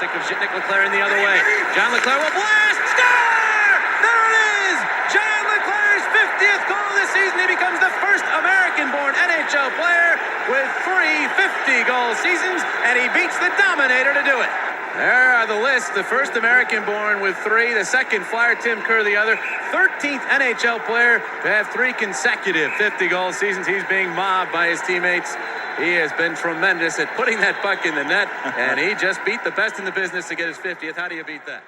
stick of Nick Leclerc in the other way. John Leclerc will blast. Score! There it is! John Leclerc's 50th goal this season. He becomes the first American-born NHL player with 3 50-goal seasons, and he beats the Dominator to do it. There are the lists. The first American-born with 3. The second Flyer, Tim Kerr, the other. 13th NHL player to have 3 consecutive 50-goal seasons. He's being mobbed by his teammates. He has been tremendous at putting that puck in the net, and he just beat the best in the business to get his 50th. How do you beat that?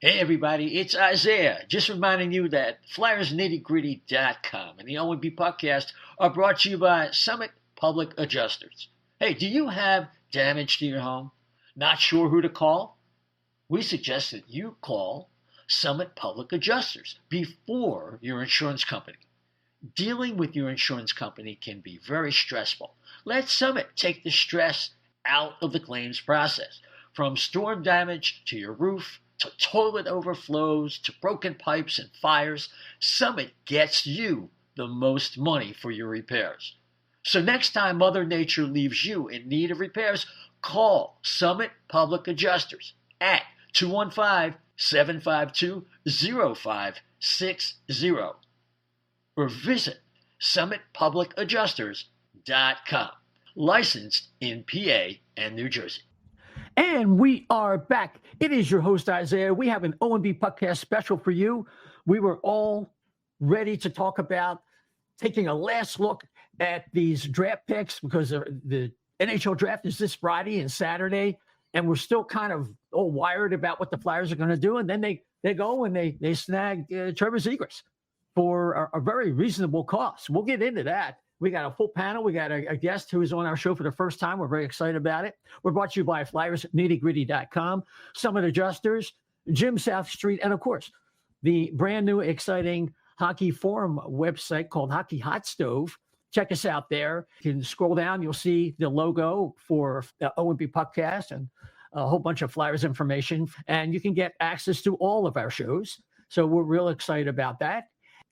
Hey everybody, it's Isaiah. Just reminding you that FlyersNittyGritty.com and the O&B Puckcast are brought to you by Summit Public Adjusters. Hey, do you have damage to your home? Not sure who to call? We suggest that you call Summit Public Adjusters before your insurance company. Dealing with your insurance company can be very stressful. Let Summit take the stress out of the claims process. From storm damage to your roof, to toilet overflows, to broken pipes and fires, Summit gets you the most money for your repairs. So next time Mother Nature leaves you in need of repairs, call Summit Public Adjusters at 215-752-0560 or visit summitpublicadjusters.com. Licensed in PA and New Jersey. And we are back. It is your host, Isaiah. We have an O&B Puckcast special for you. We were all ready to talk about taking a last look at these draft picks because the NHL draft is this Friday and Saturday, and we're still kind of all wired about what the Flyers are going to do. And then they go and they snag Trevor Zegras for a very reasonable cost. We'll get into that. We got a full panel. We got a guest who is on our show for the first time. We're very excited about it. We're brought to you by FlyersNittyGritty.com, Summit Adjusters, Jim South Street, and of course, the brand new exciting hockey forum website called Hockey Hot Stove. Check us out there. You can scroll down. You'll see the logo for the O&B Puckcast and a whole bunch of Flyers information. And you can get access to all of our shows. So we're real excited about that.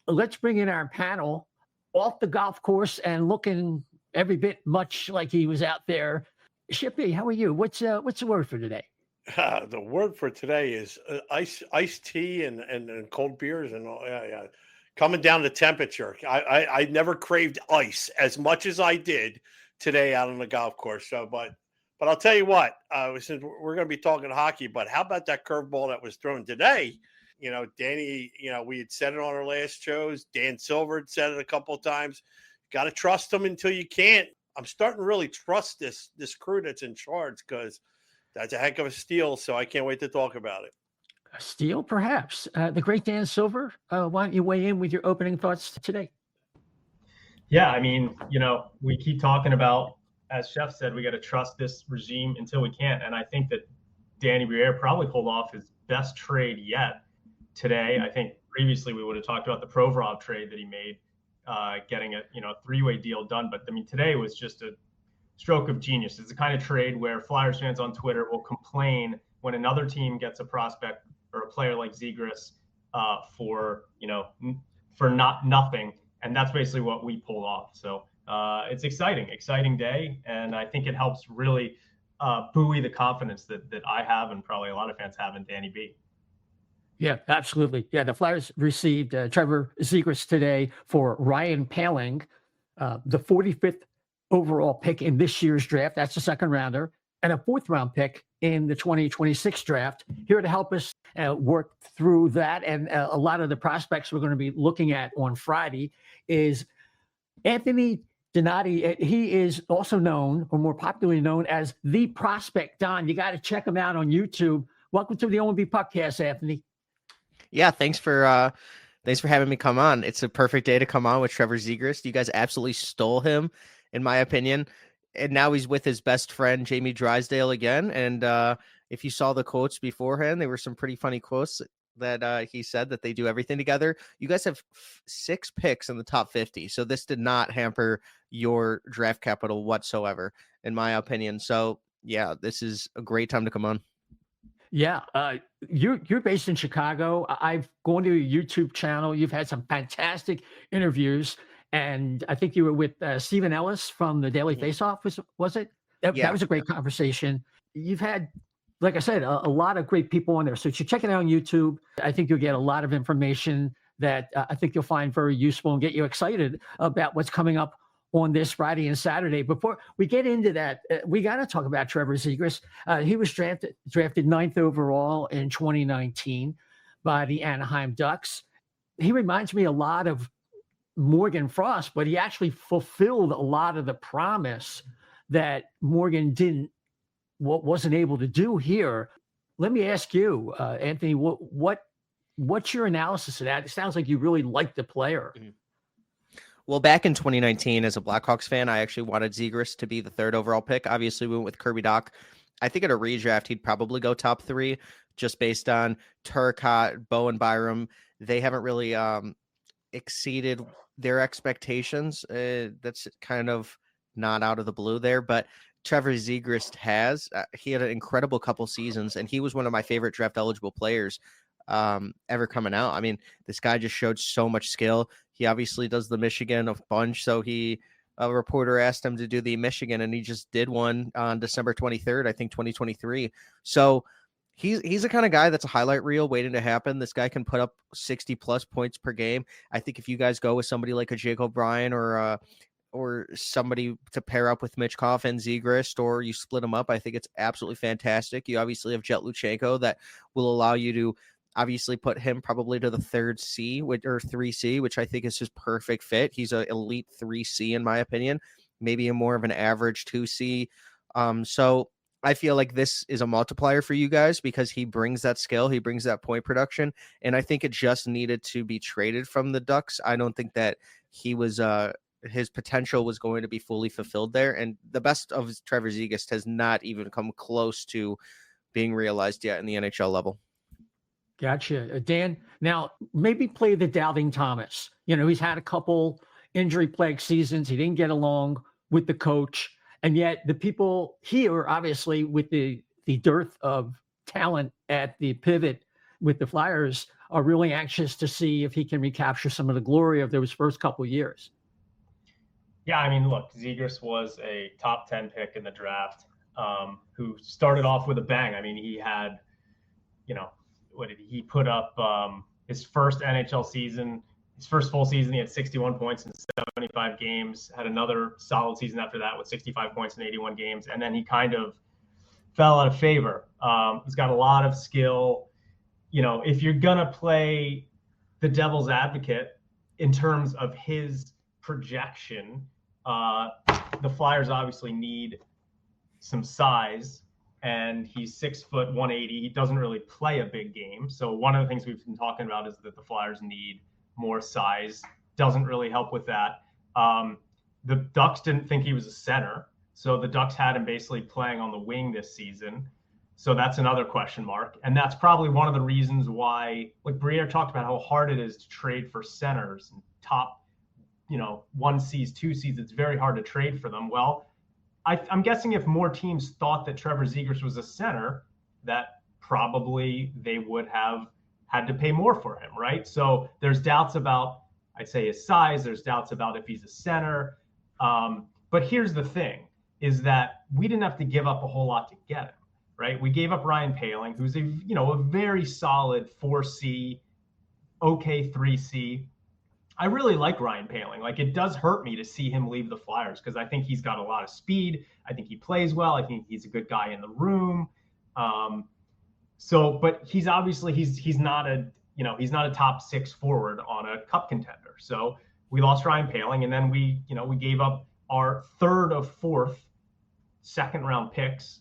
Let's bring in our panel off the golf course and looking every bit much like he was out there. Shippy, how are you? What's the word for today? The word for today is iced tea and cold beers and all. Yeah. Coming down the temperature. I never craved ice as much as I did today out on the golf course. So, but I'll tell you what. Since we're going to be talking hockey, but how about that curveball that was thrown today? You know, Danny, we had said it on our last shows. Dan Silver had said it a couple of times. Got to trust them until you can't. I'm starting to really trust this crew that's in charge because that's a heck of a steal. So I can't wait to talk about it. A steal, perhaps. The great Dan Silver, why don't you weigh in with your opening thoughts today? Yeah, I mean, we keep talking about, as Chef said, we got to trust this regime until we can't. And I think that Danny Briere probably pulled off his best trade yet. Today, I think previously we would have talked about the Provorov trade that he made, getting a three-way deal done. But I mean, today was just a stroke of genius. It's the kind of trade where Flyers fans on Twitter will complain when another team gets a prospect or a player like Zegras for nothing, and that's basically what we pulled off. So it's exciting day, and I think it helps really buoy the confidence that I have and probably a lot of fans have in Danny B. Yeah, absolutely. Yeah, the Flyers received Trevor Zegras today for Ryan Poehling, the 45th overall pick in this year's draft. That's the second rounder, and a 4th round pick in the 2026 draft. Here to help us work through that and a lot of the prospects we're going to be looking at on Friday is Anthony Donati. He is also known, or more popularly known as The Prospect Don. You got to check him out on YouTube. Welcome to the O&B Puckcast, Anthony. Yeah, thanks for having me come on. It's a perfect day to come on with Trevor Zegras. You guys absolutely stole him, in my opinion. And now he's with his best friend Jamie Drysdale again. And if you saw the quotes beforehand, there were some pretty funny quotes that he said that they do everything together. You guys have 6 picks in the top 50, so this did not hamper your draft capital whatsoever, in my opinion. So yeah, this is a great time to come on. Yeah, you're based in Chicago. I've gone to your YouTube channel. You've had some fantastic interviews, and I think you were with Stephen Ellis from the Daily Faceoff. Was it? That was a great conversation. You've had, like I said, a lot of great people on there. So if you check it out on YouTube, I think you'll get a lot of information that I think you'll find very useful and get you excited about what's coming up on this Friday and Saturday. Before we get into that, we got to talk about Trevor Zegras. He was drafted 9th overall in 2019 by the Anaheim Ducks. He reminds me a lot of Morgan Frost, but he actually fulfilled a lot of the promise that Morgan wasn't able to do here. Let me ask you, Anthony, what's your analysis of that? It sounds like you really like the player. Mm-hmm. Well, back in 2019, as a Blackhawks fan, I actually wanted Zegras to be the 3rd overall pick. Obviously, we went with Kirby Dach. I think at a redraft, he'd probably go top 3, just based on Turcotte, Bowen Byram. They haven't really exceeded their expectations. That's kind of not out of the blue there, but Trevor Zegras has. He had an incredible couple seasons, and he was one of my favorite draft-eligible players ever coming out. I mean, this guy just showed so much skill. He obviously does the Michigan a bunch, so a reporter asked him to do the Michigan, and he just did one on December 23rd, I think 2023. So he's the kind of guy that's a highlight reel waiting to happen. This guy can put up 60 plus points per game. I think if you guys go with somebody like a Jake O'Brien or somebody to pair up with Mitchkov and Zegras, or you split them up, I think it's absolutely fantastic. You obviously have Jet Luchenko that will allow you to obviously put him probably to the 3rd C or 3C, which I think is his perfect fit. He's an elite 3C in my opinion, maybe a more of an average 2C. So I feel like this is a multiplier for you guys because he brings that skill, he brings that point production, and I think it just needed to be traded from the Ducks. I don't think that he was his potential was going to be fully fulfilled there, and the best of Trevor Zegras has not even come close to being realized yet in the NHL level. Gotcha. Dan, now maybe play the doubting Thomas. He's had a couple injury-plagued seasons. He didn't get along with the coach. And yet the people here, obviously, with the dearth of talent at the pivot with the Flyers, are really anxious to see if he can recapture some of the glory of those first couple of years. Yeah, I mean, look, Zegras was a top 10 pick in the draft who started off with a bang. I mean, he had, what did he put up his first NHL season, his first full season, he had 61 points in 75 games, had another solid season after that with 65 points in 81 games. And then he kind of fell out of favor. He's got a lot of skill. If you're going to play the devil's advocate in terms of his projection, the Flyers obviously need some size, and he's 6'1", 180. He doesn't really play a big game. So one of the things we've been talking about is that the Flyers need more size. Doesn't really help with that. The Ducks didn't think he was a center, so the Ducks had him basically playing on the wing this season. So that's another question mark. And that's probably one of the reasons why, like Briere talked about how hard it is to trade for centers and top, 1Cs, 2Cs. It's very hard to trade for them. Well, I'm guessing if more teams thought that Trevor Zegras was a center, that probably they would have had to pay more for him, right? So there's doubts about, I'd say, his size. There's doubts about if he's a center. But here's the thing, is that we didn't have to give up a whole lot to get him, right? We gave up Ryan Poehling, who's a very solid 4C, okay 3C. I really like Ryan Poehling. Like, it does hurt me to see him leave the Flyers because I think he's got a lot of speed. I think he plays well. I think he's a good guy in the room. But he's obviously he's not a top 6 forward on a cup contender. So we lost Ryan Poehling, and then we gave up our 3rd of 4th second round picks,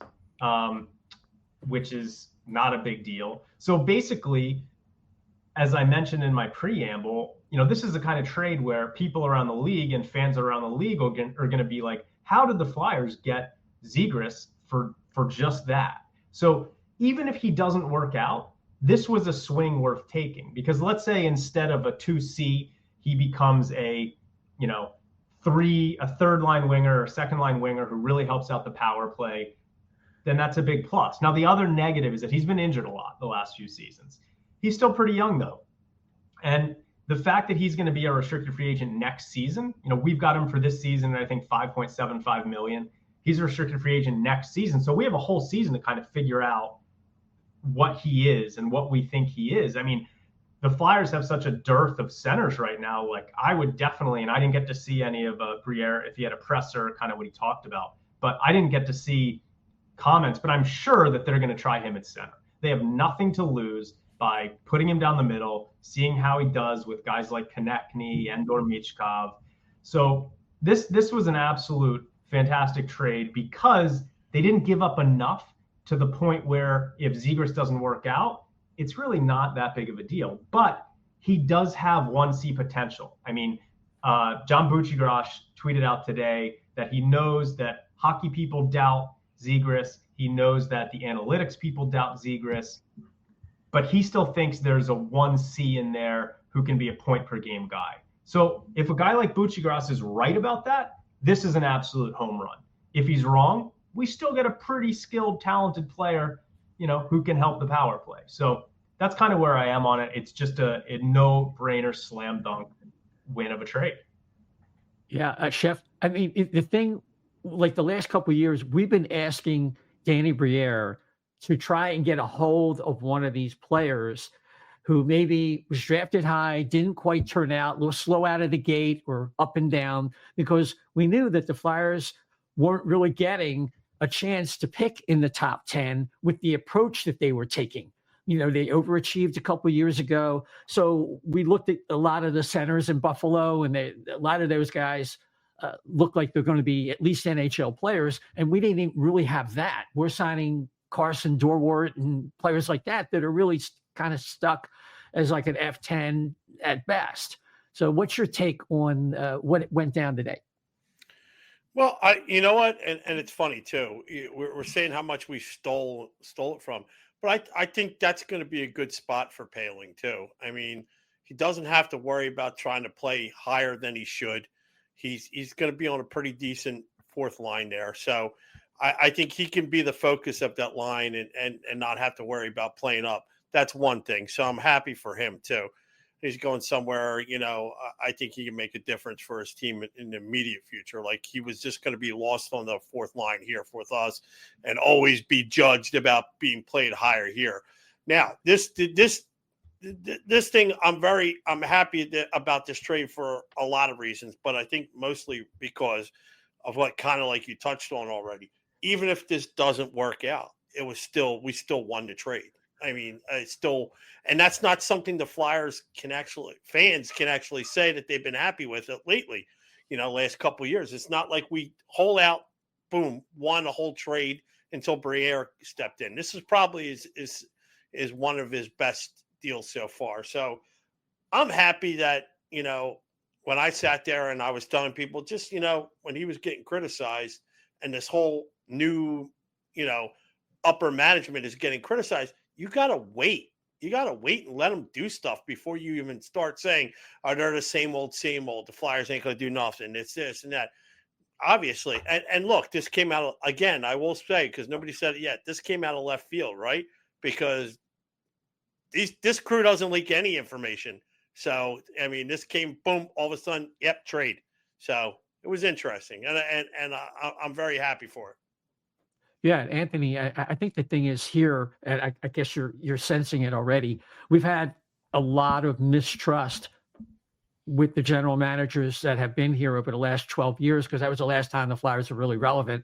which is not a big deal. So basically, as I mentioned in my preamble, this is the kind of trade where people around the league and fans around the league are going to be like, how did the Flyers get Zegras for just that? So even if he doesn't work out, this was a swing worth taking, because let's say instead of a 2C, he becomes a third line winger or second line winger who really helps out the power play, then that's a big plus. Now, the other negative is that he's been injured a lot the last few seasons. He's still pretty young, though. And the fact that he's going to be a restricted free agent next season, we've got him for this season, I think $5.75 million. He's a restricted free agent next season. So we have a whole season to kind of figure out what he is and what we think he is. I mean, the Flyers have such a dearth of centers right now. Like, I would definitely, and I didn't get to see any of Briere if he had a presser, kind of what he talked about, but I didn't get to see comments, but I'm sure that they're going to try him at center. They have nothing to lose by putting him down the middle, seeing how he does with guys like Konechny and or Michkov. So this was an absolute fantastic trade, because they didn't give up enough to the point where if Zegras doesn't work out, it's really not that big of a deal. But he does have 1C potential. I mean, John Buccigross tweeted out today that he knows that hockey people doubt Zegras. He knows that the analytics people doubt Zegras, but he still thinks there's a 1C in there who can be a point per game guy. So if a guy like Buccigross is right about that, this is an absolute home run. If he's wrong, we still get a pretty skilled, talented player, who can help the power play. So that's kind of where I am on it. It's just a no-brainer, slam dunk win of a trade. Yeah, Chef, I mean, the thing, like the last couple of years, we've been asking Danny Briere to try and get a hold of one of these players who maybe was drafted high, didn't quite turn out, a little slow out of the gate or up and down, because we knew that the Flyers weren't really getting a chance to pick in the top 10 with the approach that they were taking. They overachieved a couple of years ago. So we looked at a lot of the centers in Buffalo, and a lot of those guys look like they're going to be at least NHL players. And we didn't even really have that. We're signing Carson Dorwart and players like that are really kind of stuck as like an F10 at best. So what's your take on what went down today? Well, you know what? And it's funny too. We're saying how much we stole it from, but I think that's going to be a good spot for Poehling too. I mean, he doesn't have to worry about trying to play higher than he should. He's going to be on a pretty decent fourth line there. So I think he can be the focus of that line and not have to worry about playing up. That's one thing. So I'm happy for him too. He's going somewhere, I think he can make a difference for his team in the immediate future. Like, he was just going to be lost on the fourth line here with us and always be judged about being played higher here. Now, this thing, I'm happy about this trade for a lot of reasons, but I think mostly because of what kind of like you touched on already. Even if this doesn't work out, we still won the trade. I mean, and that's not something the Flyers fans can actually say that they've been happy with it lately. Last couple of years, it's not like we hold out, boom, won a whole trade until Briere stepped in. This is probably is one of his best deals so far. So I'm happy that when I sat there and I was telling people, just when he was getting criticized and this whole new upper management is getting criticized. You got to wait. You got to wait and let them do stuff before you even start saying, they're the same old. The Flyers ain't going to do nothing. It's this and that. Obviously. And look, this came out, again, I will say, because nobody said it yet, this came out of left field, right? Because this crew doesn't leak any information. So, I mean, this came, boom, all of a sudden, yep, trade. So it was interesting. And I'm very happy for it. Yeah, Anthony, I think the thing is here, and I guess you're sensing it already. We've had a lot of mistrust with the general managers that have been here over the last 12 years, because that was the last time the Flyers were really relevant.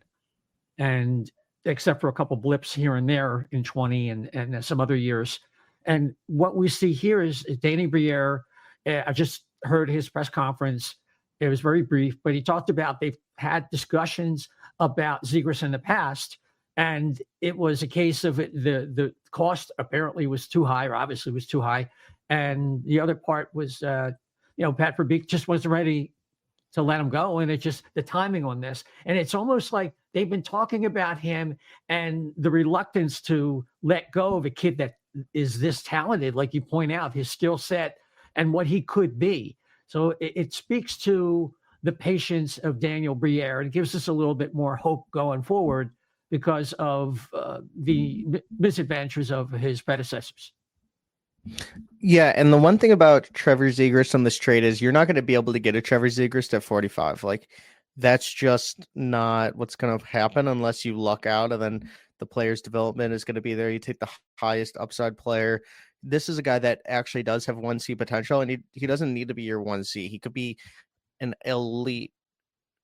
And except for a couple blips here and there in 20 and some other years. And what we see here is Danny Briere. I just heard his press conference. It was very brief, but he talked about they've had discussions about Zegras in the past. And it was a case of the cost apparently was too high, or obviously was too high. and the other part was, Pat Verbeek just wasn't ready to let him go. And it's just the timing on this. And it's almost like they've been talking about him and the reluctance to let go of a kid that is this talented, like you point out, his skill set and what he could be. So it speaks to the patience of Daniel Briere and gives us a little bit more hope going forward because of the misadventures of his predecessors. Yeah, and the one thing about Trevor Zegras on this trade is you're not going to be able to get a Trevor Zegras at 45. Like, that's just not what's going to happen unless you luck out, and then the player's development is going to be there. You take the highest upside player. This is a guy that actually does have 1C potential, and he doesn't need to be your 1C. He could be an elite,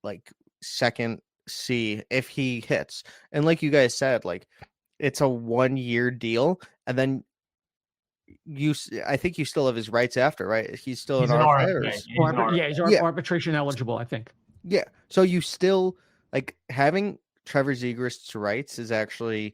like, second C if he hits. And like you guys said, like, it's a 1-year deal, and then I think you still have his rights after, right? He's still He's an RFA. He's arbitration eligible, I think. Yeah. So you still, like, having Trevor Zegras' rights is actually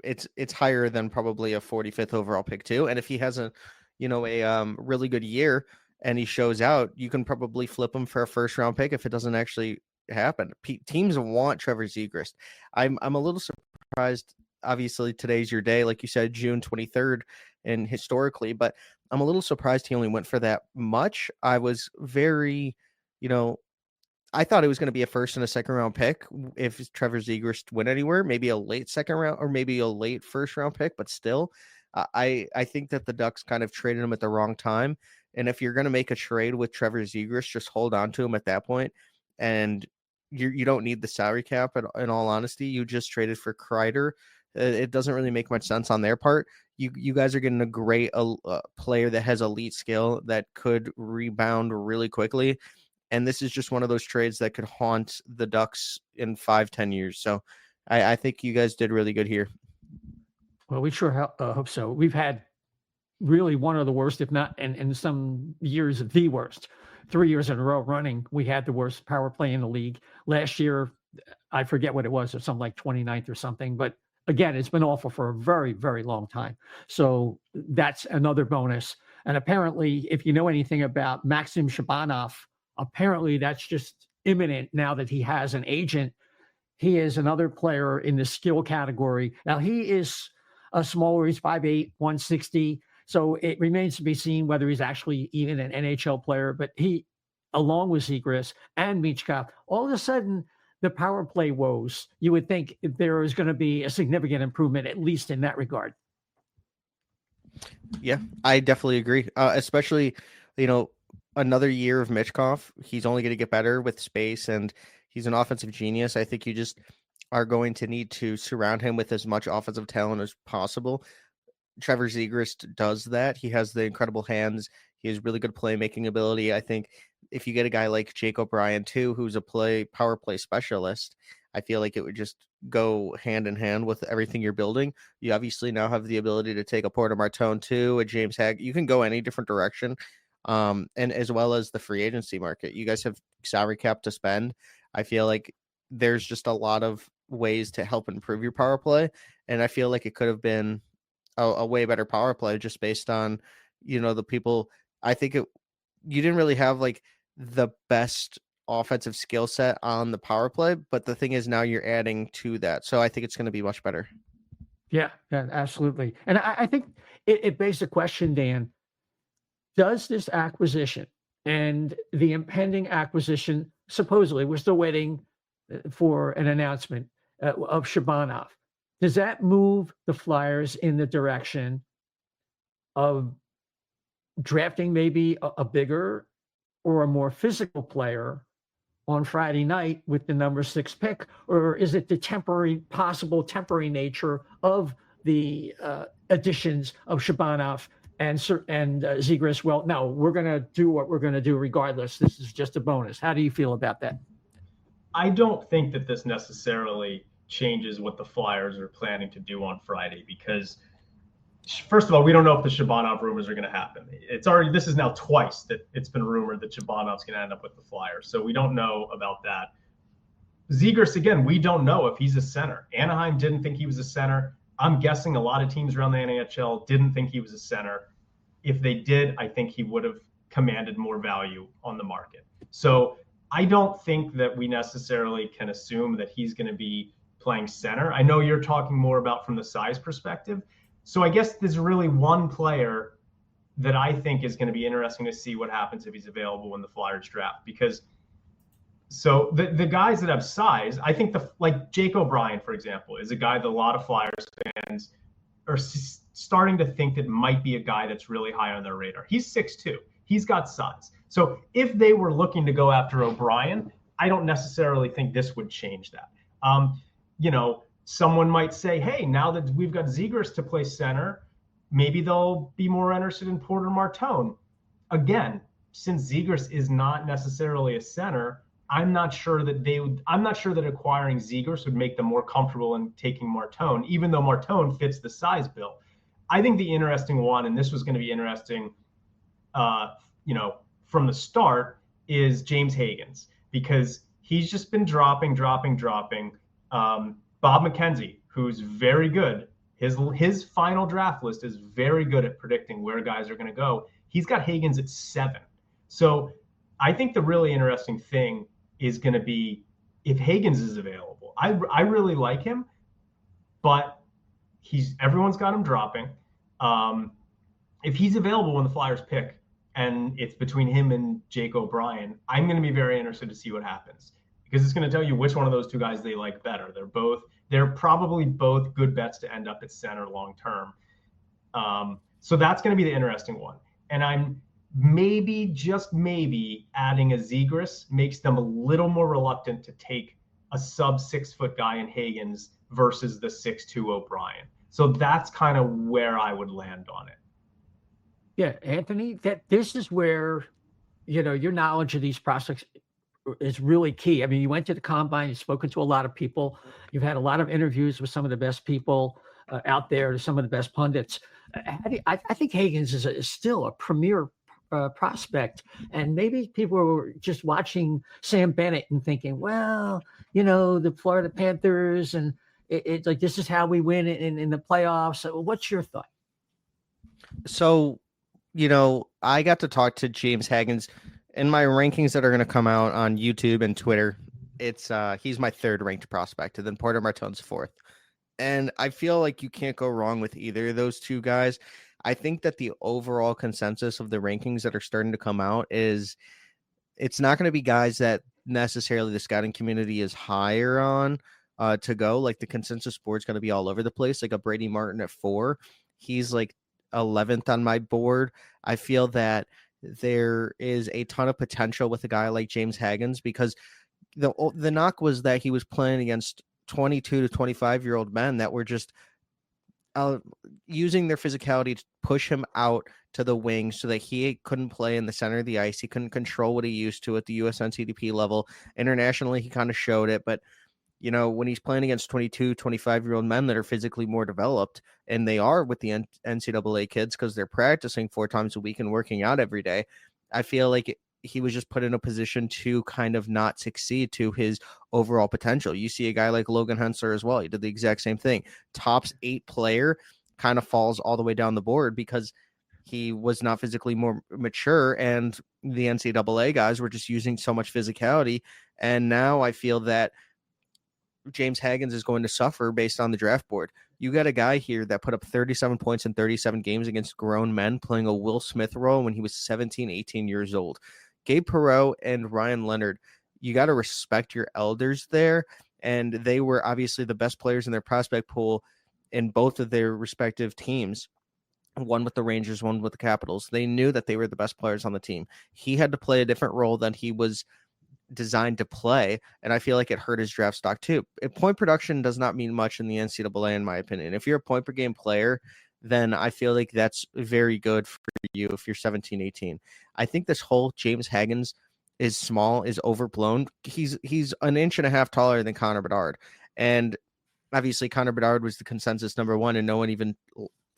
it's higher than probably a 45th overall pick too. And if he has a really good year and he shows out, you can probably flip him for a first round pick if it doesn't actually happen. Teams want Trevor Zegras. I'm a little surprised. Obviously, today's your day, like you said, June 23rd, and historically, but I'm a little surprised he only went for that much. I was very, I thought it was going to be a first and a second round pick if Trevor Zegras went anywhere, maybe a late second round or maybe a late first round pick, but still, I think that the Ducks kind of traded him at the wrong time. And if you're going to make a trade with Trevor Zegras, just hold on to him at that point. And you don't need the salary cap. In all honesty, you just traded for Kreider. It doesn't really make much sense on their part. You guys are getting a great player that has elite skill that could rebound really quickly. And this is just one of those trades that could haunt the Ducks in 5-10 years. So I think you guys did really good here. Well, we sure hope so. We've had really one of the worst, if not, and in some years, the worst. 3 years in a row running, we had the worst power play in the league. Last year, I forget what it was, or something like 29th or something. But again, it's been awful for a very, very long time. So that's another bonus. And apparently, if you know anything about Maxim Shabanov, apparently that's just imminent now that he has an agent. He is another player in the skill category. Now, he is a smaller, he's 5'8", 160. So it remains to be seen whether he's actually even an NHL player. But he, along with Zegras and Michkov, all of a sudden, the power play woes, you would think there is going to be a significant improvement, at least in that regard. Yeah, I definitely agree. Especially, another year of Michkov. He's only going to get better with space, and he's an offensive genius. I think you just are going to need to surround him with as much offensive talent as possible. Trevor Zegras does that. He has the incredible hands. He has really good playmaking ability. I think if you get a guy like Jake O'Brien too, who's a power play specialist, I feel like it would just go hand in hand with everything you're building. You obviously now have the ability to take a Porter Martone too, a James Hag. You can go any different direction. And as well as the free agency market, you guys have salary cap to spend. I feel like there's just a lot of ways to help improve your power play. And I feel like it could have been a way better power play just based on, the people. I think you didn't really have like the best offensive skill set on the power play, but the thing is now you're adding to that. So I think it's going to be much better. Yeah, absolutely. And I think it begs the question, Dan, does this acquisition and the impending acquisition, supposedly we're still waiting for an announcement of Shabanov, does that move the Flyers in the direction of drafting maybe a bigger or a more physical player on Friday night with the number 6 pick? Or is it the possible temporary nature of the additions of Shabanov and Zegras? Well, no, we're going to do what we're going to do regardless. This is just a bonus. How do you feel about that? I don't think that this necessarily changes what the Flyers are planning to do on Friday, because first of all, we don't know if the Shabanov rumors are going to happen. This is now twice that it's been rumored that Shabanov's going to end up with the Flyers. So we don't know about that. Zegras, again, we don't know if he's a center. Anaheim didn't think he was a center. I'm guessing a lot of teams around the NHL didn't think he was a center. if they did, I think he would have commanded more value on the market. So I don't think that we necessarily can assume that he's going to be playing center. I know you're talking more about from the size perspective. So I guess there's really one player that I think is going to be interesting to see what happens if he's available when the Flyers draft, because so the guys that have size, I think like Jake O'Brien, for example, is a guy that a lot of Flyers fans are starting to think that might be a guy that's really high on their radar. He's 6'2". He's got size. So if they were looking to go after O'Brien, I don't necessarily think this would change that. Someone might say, hey, now that we've got Zegras to play center, maybe they'll be more interested in Porter Martone. Again, since Zegras is not necessarily a center, I'm not sure that acquiring Zegras would make them more comfortable in taking Martone, even though Martone fits the size bill. I think the interesting one, and this was going to be interesting, from the start, is James Higgins, because he's just been dropping. Bob McKenzie, who's very good, his final draft list is very good at predicting where guys are going to go. He's got Higgins at 7. So I think the really interesting thing is going to be if Higgins is available. I really like him, but everyone's got him dropping. If he's available when the Flyers pick and it's between him and Jake O'Brien, I'm going to be very interested to see what happens, because it's going to tell you which one of those two guys they like better. They're probably both good bets to end up at center long term. So that's going to be the interesting one. And I'm just maybe adding a Zegras makes them a little more reluctant to take a sub 6 foot guy in Higgins versus the 6'2" O'Brien. So that's kind of where I would land on it. Yeah, Anthony, this is where, your knowledge of these prospects is really key. I mean, you went to the combine, you've spoken to a lot of people, you've had a lot of interviews with some of the best people out there, some of the best pundits. I think Higgins is still a premier prospect, and maybe people were just watching Sam Bennett and thinking, well, the Florida Panthers, and it's like, this is how we win in the playoffs. So what's your thought? So, I got to talk to James Higgins in my rankings that are going to come out on YouTube and Twitter. It's he's my 3rd ranked prospect, and then Porter Martone's 4th. And I feel like you can't go wrong with either of those two guys. I think that the overall consensus of the rankings that are starting to come out is it's not going to be guys that necessarily the scouting community is higher on to go. Like, the consensus board's going to be all over the place. Like a Brady Martin at 4. He's like 11th on my board. I feel that there is a ton of potential with a guy like James Higgins, because the knock was that he was playing against 22 to 25-year-old men that were just using their physicality to push him out to the wing so that he couldn't play in the center of the ice. He couldn't control what he used to at the USNCDP level. Internationally, he kind of showed it, but when he's playing against 22, 25-year-old men that are physically more developed, and they are with the NCAA kids because they're practicing 4 times a week and working out every day, I feel like he was just put in a position to kind of not succeed to his overall potential. You see a guy like Logan Hensler as well. He did the exact same thing. Tops 8 player kind of falls all the way down the board because he was not physically more mature, and the NCAA guys were just using so much physicality. And now I feel that James Higgins is going to suffer based on the draft board. You got a guy here that put up 37 points in 37 games against grown men, playing a Will Smith role when he was 17, 18 years old. Gabe Perreault and Ryan Leonard, you got to respect your elders there. And they were obviously the best players in their prospect pool in both of their respective teams. One with the Rangers, one with the Capitals. They knew that they were the best players on the team. He had to play a different role than he was designed to play, and I feel like it hurt his draft stock too. Point production does not mean much in the NCAA, in my opinion. If you're a point per game player, then I feel like that's very good for you if you're 17, 18. I think this whole James Higgins is small, is overblown. He's an inch and a half taller than Connor Bedard, and obviously Connor Bedard was the consensus number 1, and no one even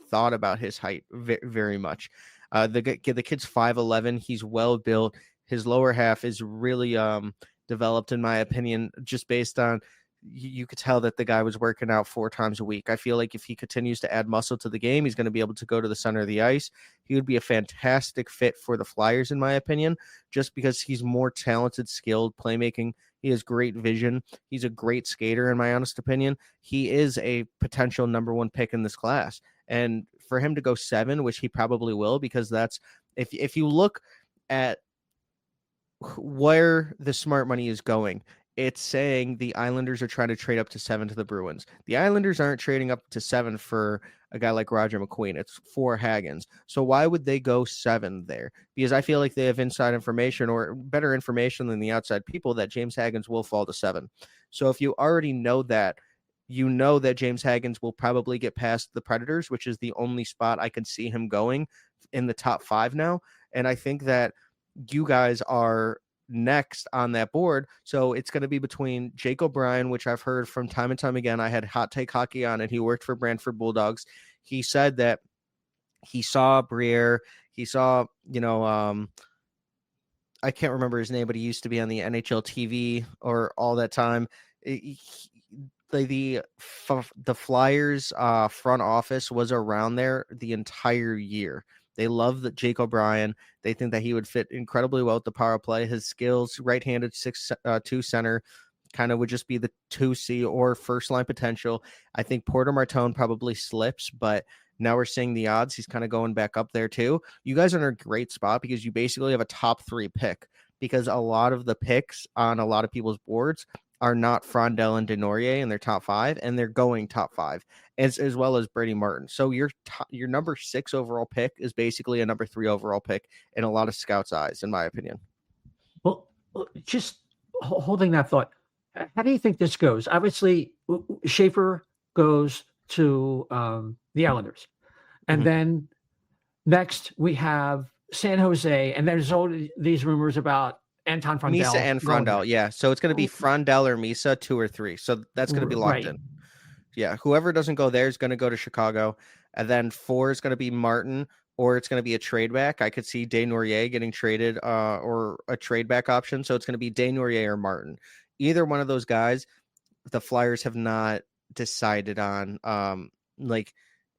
thought about his height very much. The kid's 5'11". He's well built. His lower half is really developed, in my opinion, just based on you could tell that the guy was working out 4 times a week. I feel like if he continues to add muscle to the game, he's going to be able to go to the center of the ice. He would be a fantastic fit for the Flyers, in my opinion, just because he's more talented, skilled, playmaking. He has great vision. He's a great skater, in my honest opinion. He is a potential number 1 pick in this class. And for him to go 7, which he probably will, because that's, if you look at where the smart money is going, it's saying the Islanders are trying to trade up to 7 to the Bruins. The Islanders aren't trading up to 7 for a guy like Roger McQueen. It's for Hagens. So why would they go 7 there? Because I feel like they have inside information, or better information than the outside people, that James Hagens will fall to 7. So if you already know that, you know that James Hagens will probably get past the Predators, which is the only spot I could see him going in the top 5 now. And I think that you guys are next on that board. So it's going to be between Jake O'Brien, which I've heard from time and time again. I had Hot Take Hockey on, and he worked for Brantford Bulldogs. He said that he saw Briere. He saw, I can't remember his name, but he used to be on the NHL TV or all that time. The Flyers front office was around there the entire year. They love that Jake O'Brien. They think that he would fit incredibly well with the power play. His skills, right-handed 6'2" center, kind of would just be the 2C or first-line potential. I think Porter Martone probably slips, but now we're seeing the odds. He's kind of going back up there too. You guys are in a great spot because you basically have a top 3 pick, because a lot of the picks on a lot of people's boards are not Frondel and Desnoyers in their top 5, and they're going top 5, as well as Brady Martin. So your number 6 overall pick is basically a number 3 overall pick in a lot of scouts' eyes, in my opinion. Well, just holding that thought, how do you think this goes? Obviously, Schaefer goes to the Islanders, and then next we have San Jose, and there's all these rumors about Anton Frondel. Misa and Frondel, yeah. So it's going to be Frondel or Misa, 2 or 3. So that's going to be locked in. Yeah, whoever doesn't go there is going to go to Chicago. And then 4 is going to be Martin, or it's going to be a trade back. I could see Desnoyers getting traded or a trade back option. So it's going to be Desnoyers or Martin. Either one of those guys, the Flyers have not decided on.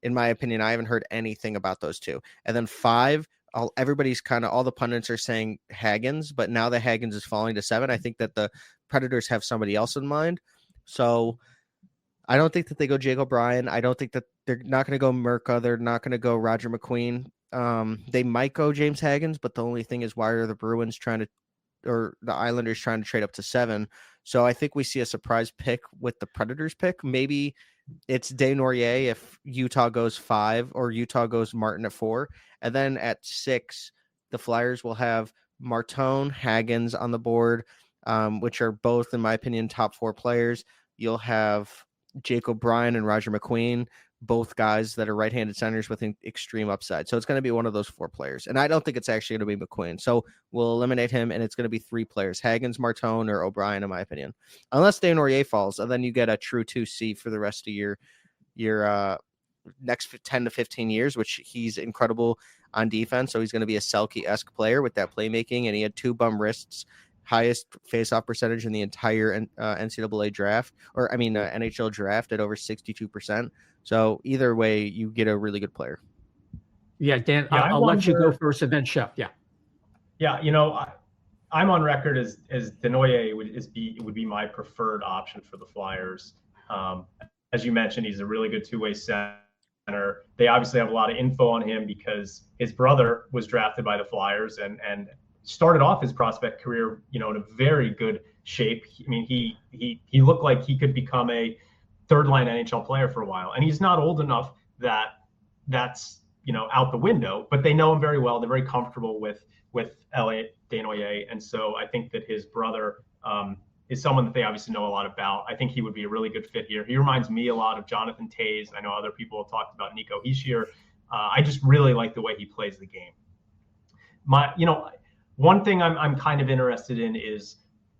In my opinion, I haven't heard anything about those 2. And then 5, everybody's kind of, all the pundits are saying Hagens, but now that Hagens is falling to 7, I think that the Predators have somebody else in mind. So I don't think that they go Jake O'Brien. I don't think that they're not going to go Merca. They're not going to go Roger McQueen. They might go James Hagens, but the only thing is, why are the Bruins or the Islanders trying to trade up to 7? So I think we see a surprise pick with the Predators pick. Maybe it's Desnoyers if Utah goes 5, or Utah goes Martin at 4. And then at 6, the Flyers will have Martone, Hagens on the board, which are both, in my opinion, top 4 players. You'll have Jake O'Brien and Roger McQueen, both guys that are right-handed centers with an extreme upside. So it's going to be one of those 4 players. And I don't think it's actually going to be McQueen. So we'll eliminate him, and it's going to be 3 players, Hagens, Martone, or O'Brien, in my opinion. Unless Desnoyers falls, and then you get a true 2C for the rest of your next 10 to 15 years, which he's incredible on defense. So he's going to be a Selke-esque player with that playmaking, and he had 2 bum wrists, highest face-off percentage in the entire NCAA draft, NHL draft, at over 62%. So either way, you get a really good player. Yeah, Dan, yeah, I'll let you go first, and then Chef. Yeah. Yeah, I'm on record as Desnoyers would be my preferred option for the Flyers. As you mentioned, he's a really good 2-way center. They obviously have a lot of info on him because his brother was drafted by the Flyers and started off his prospect career, in a very good shape. I mean, he looked like he could become a 3rd-line NHL player for a while, and he's not old enough that's out the window. But they know him very well. They're very comfortable with Elliot Desnoyers, and so I think that his brother is someone that they obviously know a lot about. I think he would be a really good fit here. He reminds me a lot of Jonathan Toews. I know other people have talked about Nico Hischier. I just really like the way he plays the game. One thing I'm kind of interested in is,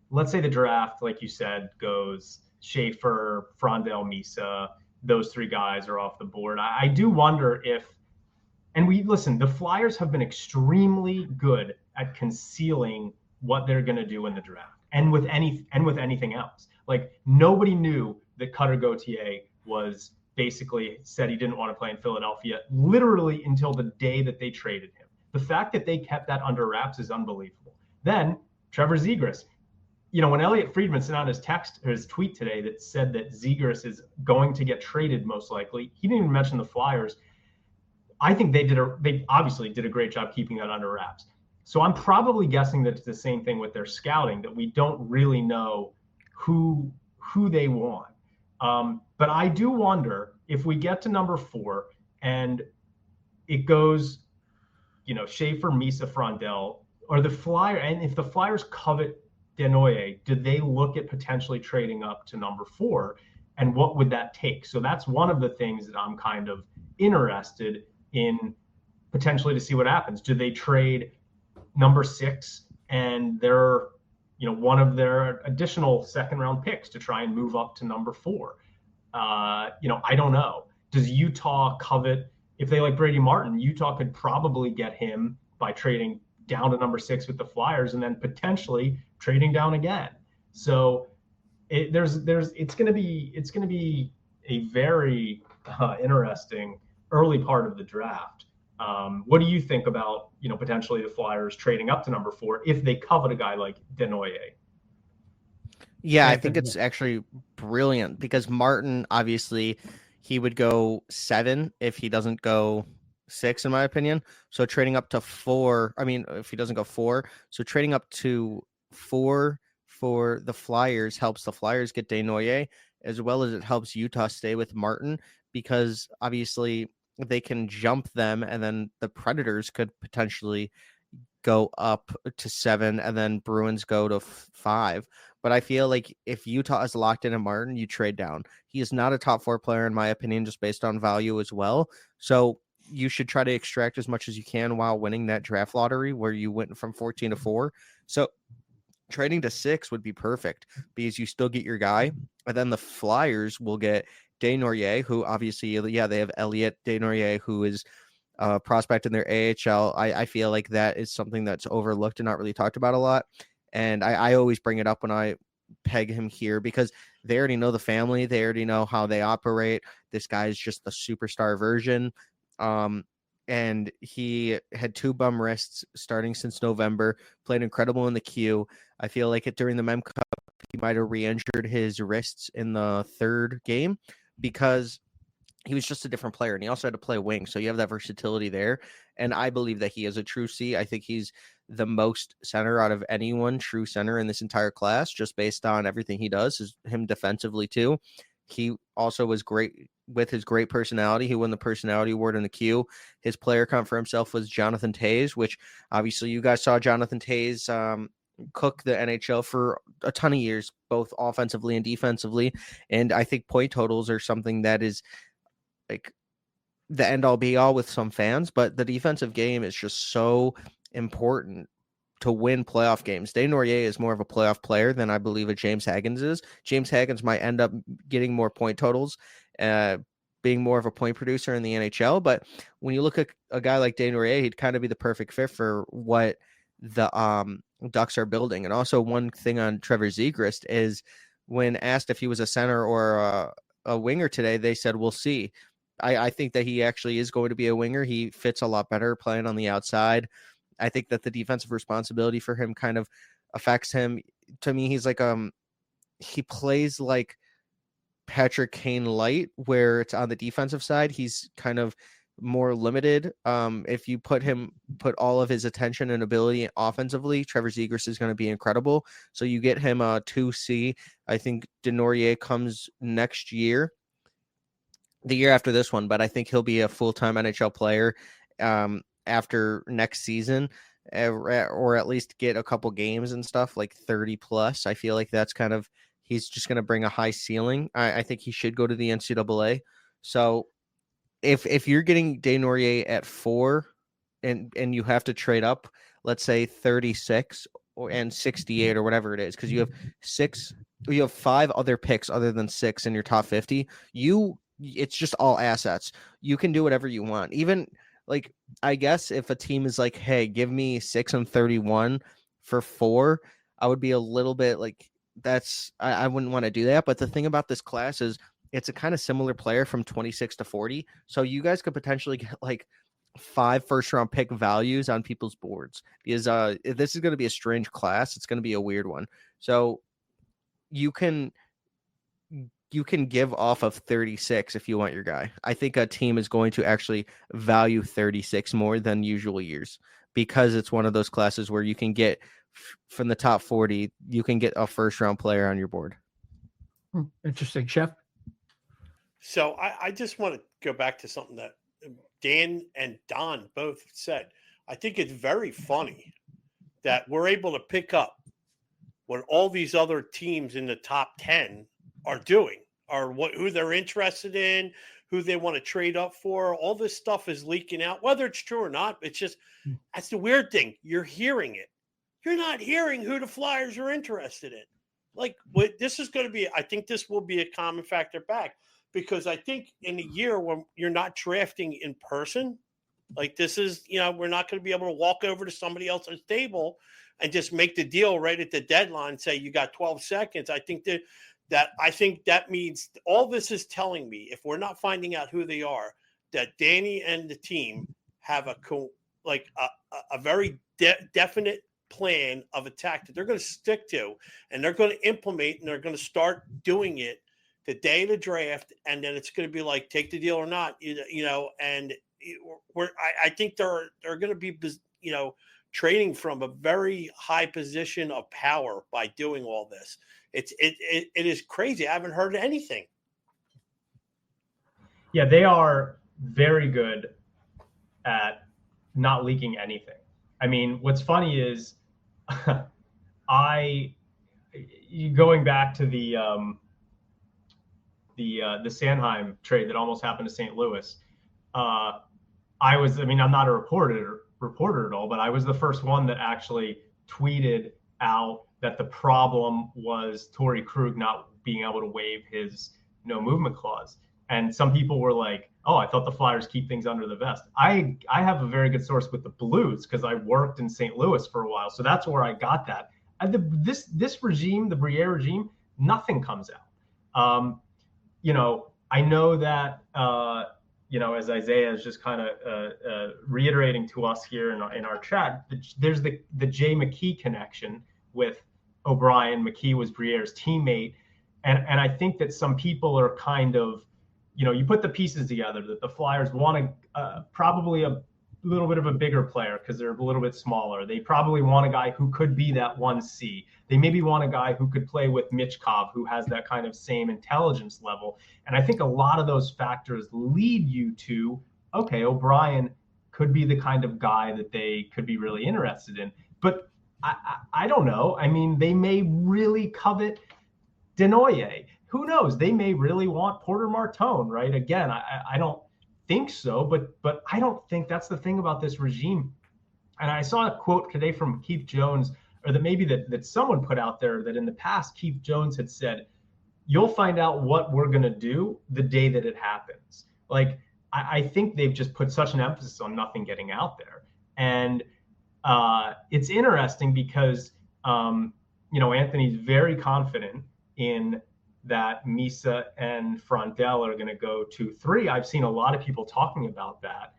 let's say the draft, like you said, goes Schaefer, Frondel, Misa. Those 3 guys are off the board. I do wonder if, and the Flyers have been extremely good at concealing what they're going to do in the draft, and with anything else. Like, nobody knew that Cutter Gauthier was basically said he didn't want to play in Philadelphia literally until the day that they traded him. The fact that they kept that under wraps is unbelievable. Then Trevor Zegras, when Elliot Friedman sent out his tweet today that said that Zegras is going to get traded most likely, he didn't even mention the Flyers. I think they obviously did a great job keeping that under wraps. So I'm probably guessing that it's the same thing with their scouting, that we don't really know who they want. But I do wonder if we get to number 4 and it goes, Schaefer, Misa, Frondell, or the Flyer, and if the Flyers covet Desnoyers, do they look at potentially trading up to number 4? And what would that take? So that's one of the things that I'm kind of interested in potentially to see what happens. Do they trade number 6 and they're, one of their additional second round picks to try and move up to number 4? I don't know. Does Utah covet, if they like Brady Martin, Utah could probably get him by trading down to number 6 with the Flyers and then potentially trading down again. So it's going to be a very interesting early part of the draft. What do you think about, potentially the Flyers trading up to number 4 if they covet a guy like Desnoyers? Yeah, I think it's actually brilliant because Martin, obviously, he would go 7 if he doesn't go 6, in my opinion. So trading up to 4, if he doesn't go 4, so trading up to 4 for the Flyers helps the Flyers get Desnoyers, as well as it helps Utah stay with Martin, because obviously they can jump them and then the Predators could potentially go up to 7 and then Bruins go to 5. But I feel like if Utah is locked in Martin, you trade down. He is not a top 4 player, in my opinion, just based on value as well. So you should try to extract as much as you can while winning that draft lottery where you went from 14 to 4. So trading to 6 would be perfect because you still get your guy. And then the Flyers will get Desnoyers, who obviously, they have Elliot Desnoyers, who is a prospect in their AHL. I feel like that is something that's overlooked and not really talked about a lot. And I always bring it up when I peg him here because they already know the family. They already know how they operate. This guy is just the superstar version. And he had 2 bum wrists starting since November, played incredible in the queue. I feel like during the Mem Cup, he might have re-injured his wrists in the 3rd game because he was just a different player, and he also had to play wing. So you have that versatility there. And I believe that he is a true C. I think he's the most center out of anyone, true center in this entire class, just based on everything he does, is him defensively too. He also was great with his great personality. He won the personality award in the queue. His player comp for himself was Jonathan Toews, which obviously you guys saw Jonathan Toews cook the NHL for a ton of years, both offensively and defensively. And I think point totals are something that is like the end all be all with some fans, but the defensive game is just so important to win playoff games. Desnoyers is more of a playoff player than I believe a James Haggins is. James Haggins might end up getting more point totals, being more of a point producer in the NHL. But when you look at a guy like Desnoyers, he'd kind of be the perfect fit for what the Ducks are building. And also one thing on Trevor Zegras is when asked if he was a center or a winger today, they said, we'll see. I think that he actually is going to be a winger. He fits a lot better playing on the outside. I think that the defensive responsibility for him kind of affects him. To me, he's like he plays like Patrick Kane light, where it's on the defensive side. He's kind of more limited. If you put all of his attention and ability offensively, Trevor Zegras is going to be incredible. So you get him a 2C. I think Desnoyers comes next year, the year after this one, but I think he'll be a full-time NHL player after next season, or at least get a couple games and stuff, like 30 plus. I feel like that's kind of, he's just going to bring a high ceiling. I think he should go to the NCAA. So if you're getting Desnoyers at 4 and you have to trade up, let's say 36 and 68 or whatever it is, because you have 5 other picks other than 6 in your top 50, it's just all assets. You can do whatever you want. Even like, I guess if a team is like, hey, give me 6 and 31 for 4, I would be a little bit like, I wouldn't want to do that. But the thing about this class is it's a kind of similar player from 26 to 40. So you guys could potentially get like 5 first-round pick values on people's boards, because this is going to be a strange class. It's going to be a weird one. So you can give off of 36 if you want your guy. I think a team is going to actually value 36 more than usual years, because it's one of those classes where you can get from the top 40, you can get a first-round player on your board. Interesting, Chef. So I just want to go back to something that Dan and Don both said. I think it's very funny that we're able to pick up what all these other teams in the top 10 are doing, or who they're interested in, who they want to trade up for. All this stuff is leaking out, whether it's true or not. It's just, that's the weird thing. You're hearing it. You're not hearing who the Flyers are interested in. Like, this is going to be, I think this will be a common factor back. Because I think in a year when you're not drafting in person, like this is, we're not going to be able to walk over to somebody else's table and just make the deal right at the deadline and say you got 12 seconds. I think that means all this is telling me, if we're not finding out who they are, that Danny and the team have a very definite plan of attack that they're going to stick to, and they're going to implement, and they're going to start doing it the day of the draft, and then it's going to be like, take the deal or not, and I think they're going to be, trading from a very high position of power by doing all this. It is crazy. I haven't heard anything. Yeah, they are very good at not leaking anything. I mean, what's funny is going back to the Sanheim trade that almost happened to St. Louis. I'm not a reporter at all, but I was the first one that actually tweeted out that the problem was Torrey Krug not being able to waive his no movement clause. And some people were like, oh, I thought the Flyers keep things under the vest. I have a very good source with the Blues because I worked in St. Louis for a while. So that's where I got that. This regime, the Briere regime, nothing comes out. I know that, as Isaiah is just kind of reiterating to us here in our chat, there's the Jay McKee connection with O'Brien. McKee was Briere's teammate. And I think that some people are kind of, you put the pieces together that the Flyers want probably a little bit of a bigger player because they're a little bit smaller. They probably want a guy who could be that 1C. They maybe want a guy who could play with Michkov, who has that kind of same intelligence level. And I think a lot of those factors lead you to, okay, O'Brien could be the kind of guy that they could be really interested in. But I don't know. I mean, they may really covet Denoyer. Who knows? They may really want Porter Martone, right? Again, I don't think so, but I don't think that's the thing about this regime. And I saw a quote today from Keith Jones, or that maybe that someone put out there, that in the past Keith Jones had said, you'll find out what we're going to do the day that it happens. Like, I think they've just put such an emphasis on nothing getting out there. And it's interesting because, Anthony's very confident in that Misa and Frondell are going to go 2-3. I've seen a lot of people talking about that.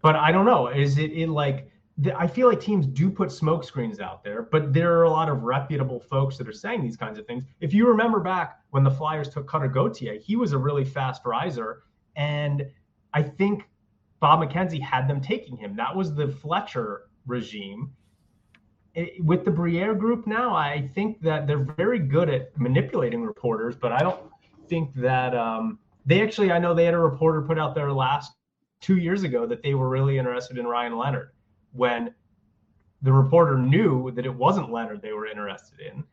But I don't know. Is it like, I feel like teams do put smoke screens out there, but there are a lot of reputable folks that are saying these kinds of things. If you remember back when the Flyers took Cutter Gauthier, he was a really fast riser. And I think Bob McKenzie had them taking him. That was the Fletcher regime. With the Briere group now, I think that they're very good at manipulating reporters, but I don't think that I know they had a reporter put out there 2 years ago that they were really interested in Ryan Leonard, when the reporter knew that it wasn't Leonard they were interested in.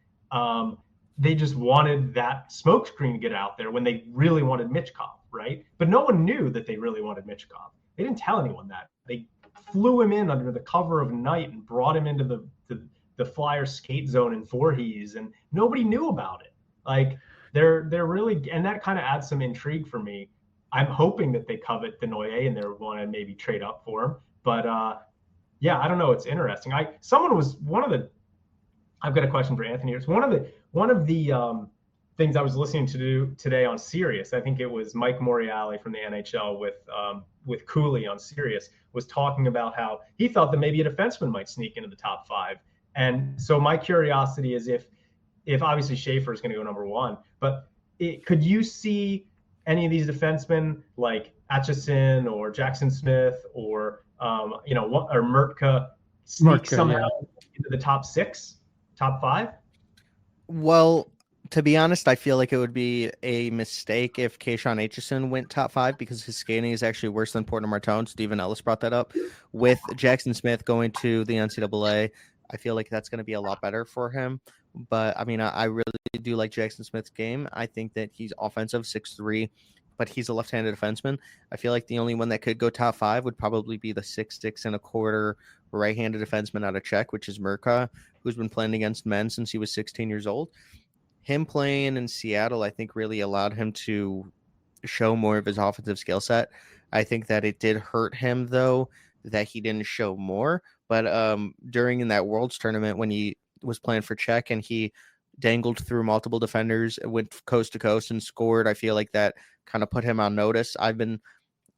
They just wanted that smokescreen to get out there when they really wanted Michkov, right? But no one knew that they really wanted Michkov. They didn't tell anyone that. They flew him in under the cover of night and brought him into the Flyers skate zone in Voorhees, and nobody knew about it. Like, they're really, and that kind of adds some intrigue for me. I'm hoping that they covet Denoyer and they want to maybe trade up for him. But yeah, I don't know. It's interesting. One of the I've got a question for Anthony. It's one of the things I was listening to do today on Sirius. I think it was Mike Moriali from the NHL with Cooley on Sirius was talking about how he thought that maybe a defenseman might sneak into the top 5. And so my curiosity is if obviously Schaefer is going to go number 1, but could you see any of these defensemen like Atchison or Jackson Smith or or Mertka sneak somehow into the top 6, top 5? Well, to be honest, I feel like it would be a mistake if Keishon Aitchison went top 5 because his skating is actually worse than Porter Martone. Stephen Ellis brought that up. With Jackson Smith going to the NCAA, I feel like that's going to be a lot better for him. But I mean, I really do like Jackson Smith's game. I think that he's offensive, 6'3", but he's a left-handed defenseman. I feel like the only one that could go top 5 would probably be the 6'6" right-handed defenseman out of Czech, which is Mertka, who's been playing against men since he was 16 years old. Him playing in Seattle, I think, really allowed him to show more of his offensive skill set. I think that it did hurt him, though, that he didn't show more. But during in that Worlds tournament when he was playing for Czech and he dangled through multiple defenders, went coast to coast and scored, I feel like that kind of put him on notice. I've been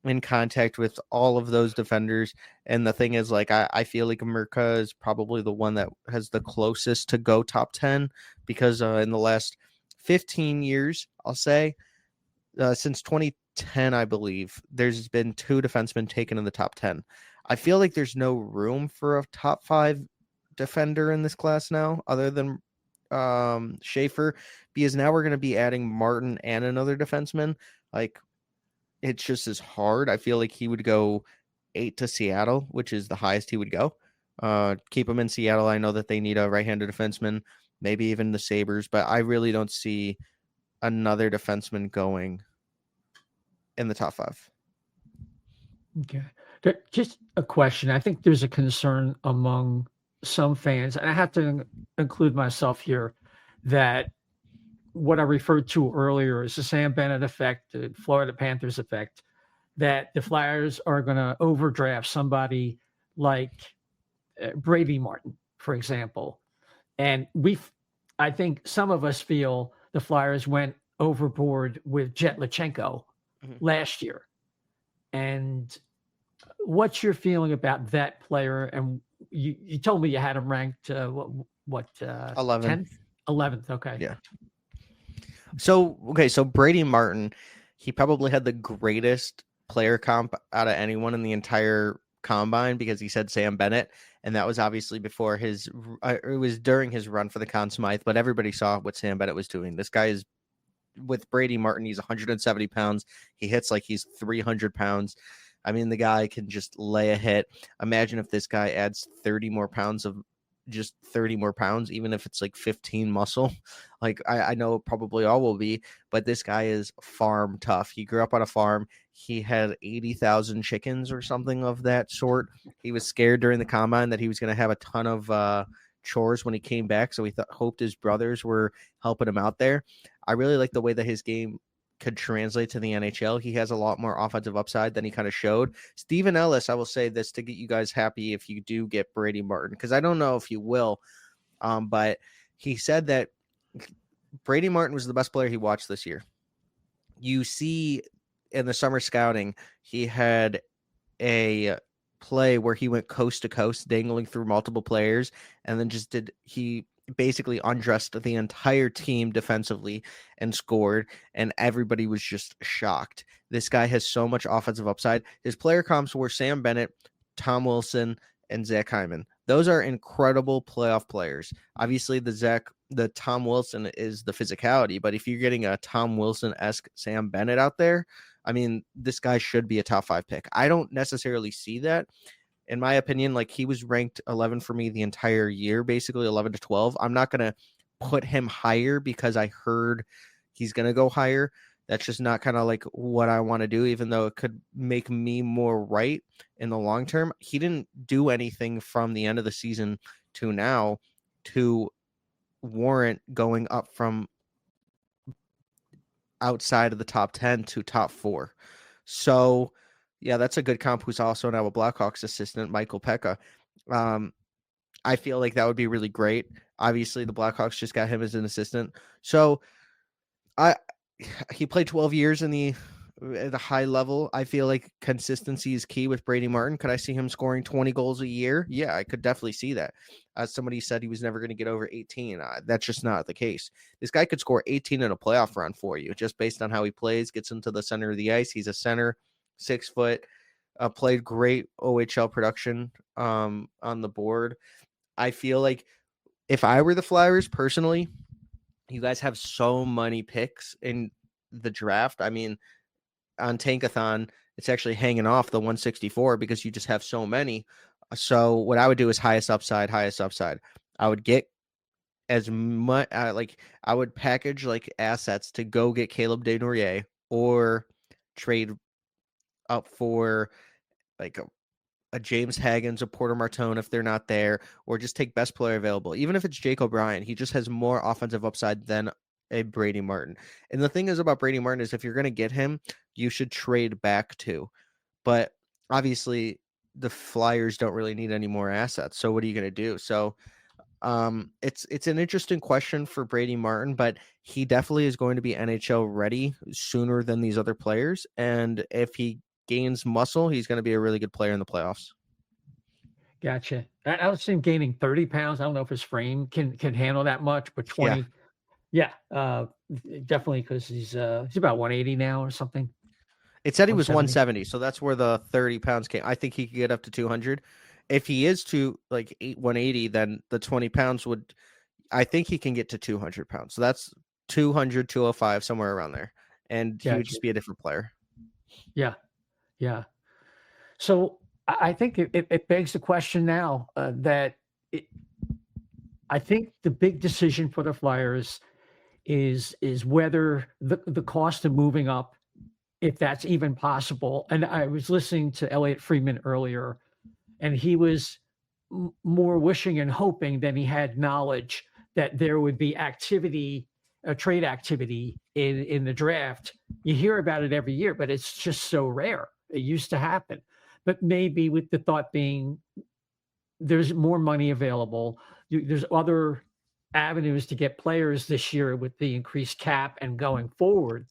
in contact with all of those defenders, and the thing is, like, I feel like Mertka is probably the one that has the closest to go top 10 because in the last 15 years, I'll say, since 2010, I believe, there's been 2 defensemen taken in the top 10. I feel like there's no room for a top 5 defender in this class now other than Schaefer, because now we're going to be adding Martin and another defenseman. Like, it's just as hard. I feel like he would go 8 to Seattle, which is the highest he would go. Keep him in Seattle. I know that they need a right-handed defenseman, maybe even the Sabres, but I really don't see another defenseman going in the top 5. Okay. Just a question. I think there's a concern among some fans, and I have to include myself here, that what I referred to earlier is the Sam Bennett effect, the Florida Panthers effect, that the Flyers are going to overdraft somebody like Brady Martin, for example. And I think some of us feel the Flyers went overboard with Jet Lachenko last year. And what's your feeling about that player? And you told me you had him ranked 11th? 11th. Okay. Yeah. So Brady Martin, he probably had the greatest player comp out of anyone in the entire combine because he said Sam Bennett, and that was obviously before it was during his run for the Conn Smythe, but everybody saw what Sam Bennett was doing. This guy is, with Brady Martin, he's 170 pounds. He hits like he's 300 pounds. I mean, the guy can just lay a hit. Imagine if this guy adds 30 more pounds, even if it's like 15 muscle. Like, I know probably all will be, but this guy is farm tough. He grew up on a farm. He had 80,000 chickens or something of that sort. He was scared during the combine that he was going to have a ton of chores when he came back, so he hoped his brothers were helping him out there. I really like the way that his game could translate to the NHL. He has a lot more offensive upside than he kind of showed. Stephen Ellis, I will say this to get you guys happy if you do get Brady Martin, because I don't know if you will, but he said that Brady Martin was the best player he watched this year. You see in the summer scouting, he had a play where he went coast to coast, dangling through multiple players, and then he basically undressed the entire team defensively and scored, and everybody was just shocked. This guy has so much offensive upside. His player comps were Sam Bennett, Tom Wilson, and Zach Hyman. Those are incredible playoff players. Obviously, the Tom Wilson is the physicality, but if you're getting a Tom Wilson-esque Sam Bennett out there, I mean, this guy should be a top 5 pick. I don't necessarily see that. In my opinion, like, he was ranked 11 for me the entire year, basically 11 to 12. I'm not going to put him higher because I heard he's going to go higher. That's just not kind of like what I want to do, even though it could make me more right in the long term. He didn't do anything from the end of the season to now to warrant going up from outside of the top 10 to top 4. So, yeah, that's a good comp who's also now a Blackhawks assistant, Michael Pekka. I feel like that would be really great. Obviously, the Blackhawks just got him as an assistant. So he played 12 years in at the high level. I feel like consistency is key with Brady Martin. Could I see him scoring 20 goals a year? Yeah, I could definitely see that. Somebody said he was never going to get over 18. That's just not the case. This guy could score 18 in a playoff run for you, just based on how he plays, gets into the center of the ice. He's a center, 6 foot, played great OHL production on the board. I feel like if I were the Flyers personally, you guys have so many picks in the draft. I mean, on Tankathon, it's actually hanging off the 164 because you just have so many. So what I would do is highest upside. I would get as much I would package like assets to go get Caleb Desnoyers or trade up for like a James Haggins, a Porter Martone if they're not there, or just take best player available. Even if it's Jake O'Brien, he just has more offensive upside than a Brady Martin. And the thing is about Brady Martin is if you're going to get him, you should trade back to. But obviously, the Flyers don't really need any more assets. So what are you going to do? So it's an interesting question for Brady Martin, but he definitely is going to be NHL ready sooner than these other players. And if he gains muscle, he's going to be a really good player in the playoffs. Gotcha. I would see him gaining 30 pounds. I don't know if his frame can handle that much, but 20. Yeah, definitely, because he's about 180 now or something. It said he was 170, so that's where the 30 pounds came. I think he could get up to 200. If he is to 180, then the 20 pounds would, I think he can get to 200 pounds. So that's 200, 205, somewhere around there. And he would just be a different player. Yeah. Yeah. So I think it begs the question now I think the big decision for the Flyers is whether the cost of moving up, if that's even possible. And I was listening to Elliot Friedman earlier, and he was more wishing and hoping than he had knowledge that there would be trade activity in the draft. You hear about it every year, but it's just so rare. It used to happen. But maybe with the thought being there's more money available, there's other avenues to get players this year with the increased cap and going forward,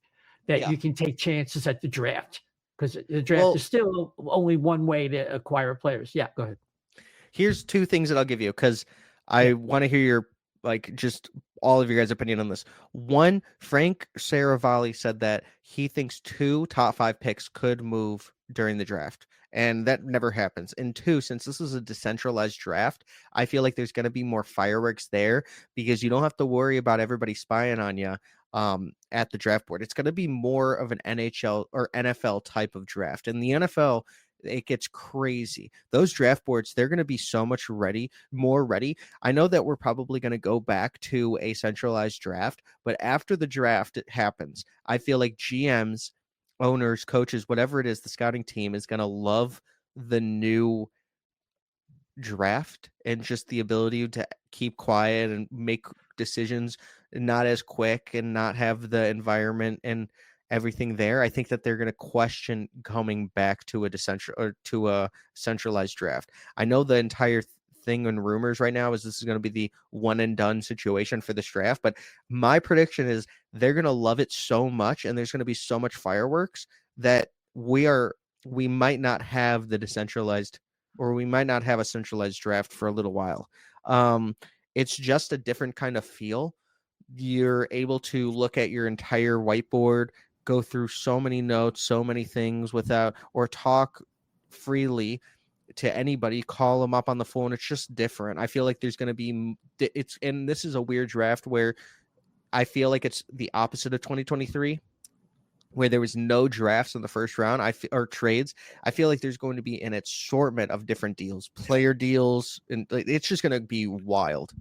that you can take chances at the draft, because the draft is still only one way to acquire players. Yeah, go ahead. Here's 2 things that I'll give you, because I want to hear your just all of your guys' opinion on this. One, Frank Saravalli said that he thinks 2 top 5 picks could move during the draft, and that never happens. And 2, since this is a decentralized draft, I feel like there's going to be more fireworks there, because you don't have to worry about everybody spying on you at the draft board. It's going to be more of an NHL or NFL type of draft. And the NFL, it gets crazy. Those draft boards, they're going to be so much more ready. I know that we're probably going to go back to a centralized draft, but after the draft happens, I feel like GMs, owners, coaches, whatever it is, the scouting team is going to love the new draft and just the ability to keep quiet and make decisions not as quick and not have the environment and everything there. I think that they're going to question coming back to a centralized draft. I know the entire thing and rumors right now is this is going to be the one and done situation for this draft, but my prediction is they're going to love it so much, and there's going to be so much fireworks that we might not have the decentralized, or we might not have a centralized draft for a little while. It's just a different kind of feel. You're able to look at your entire whiteboard, go through so many notes, so many things or talk freely to anybody, call them up on the phone. It's just different. I feel like there's going to be, and this is a weird draft where I feel like it's the opposite of 2023, where there was no drafts in the first round or trades. I feel like there's going to be an assortment of different deals, player deals, and it's just going to be wild.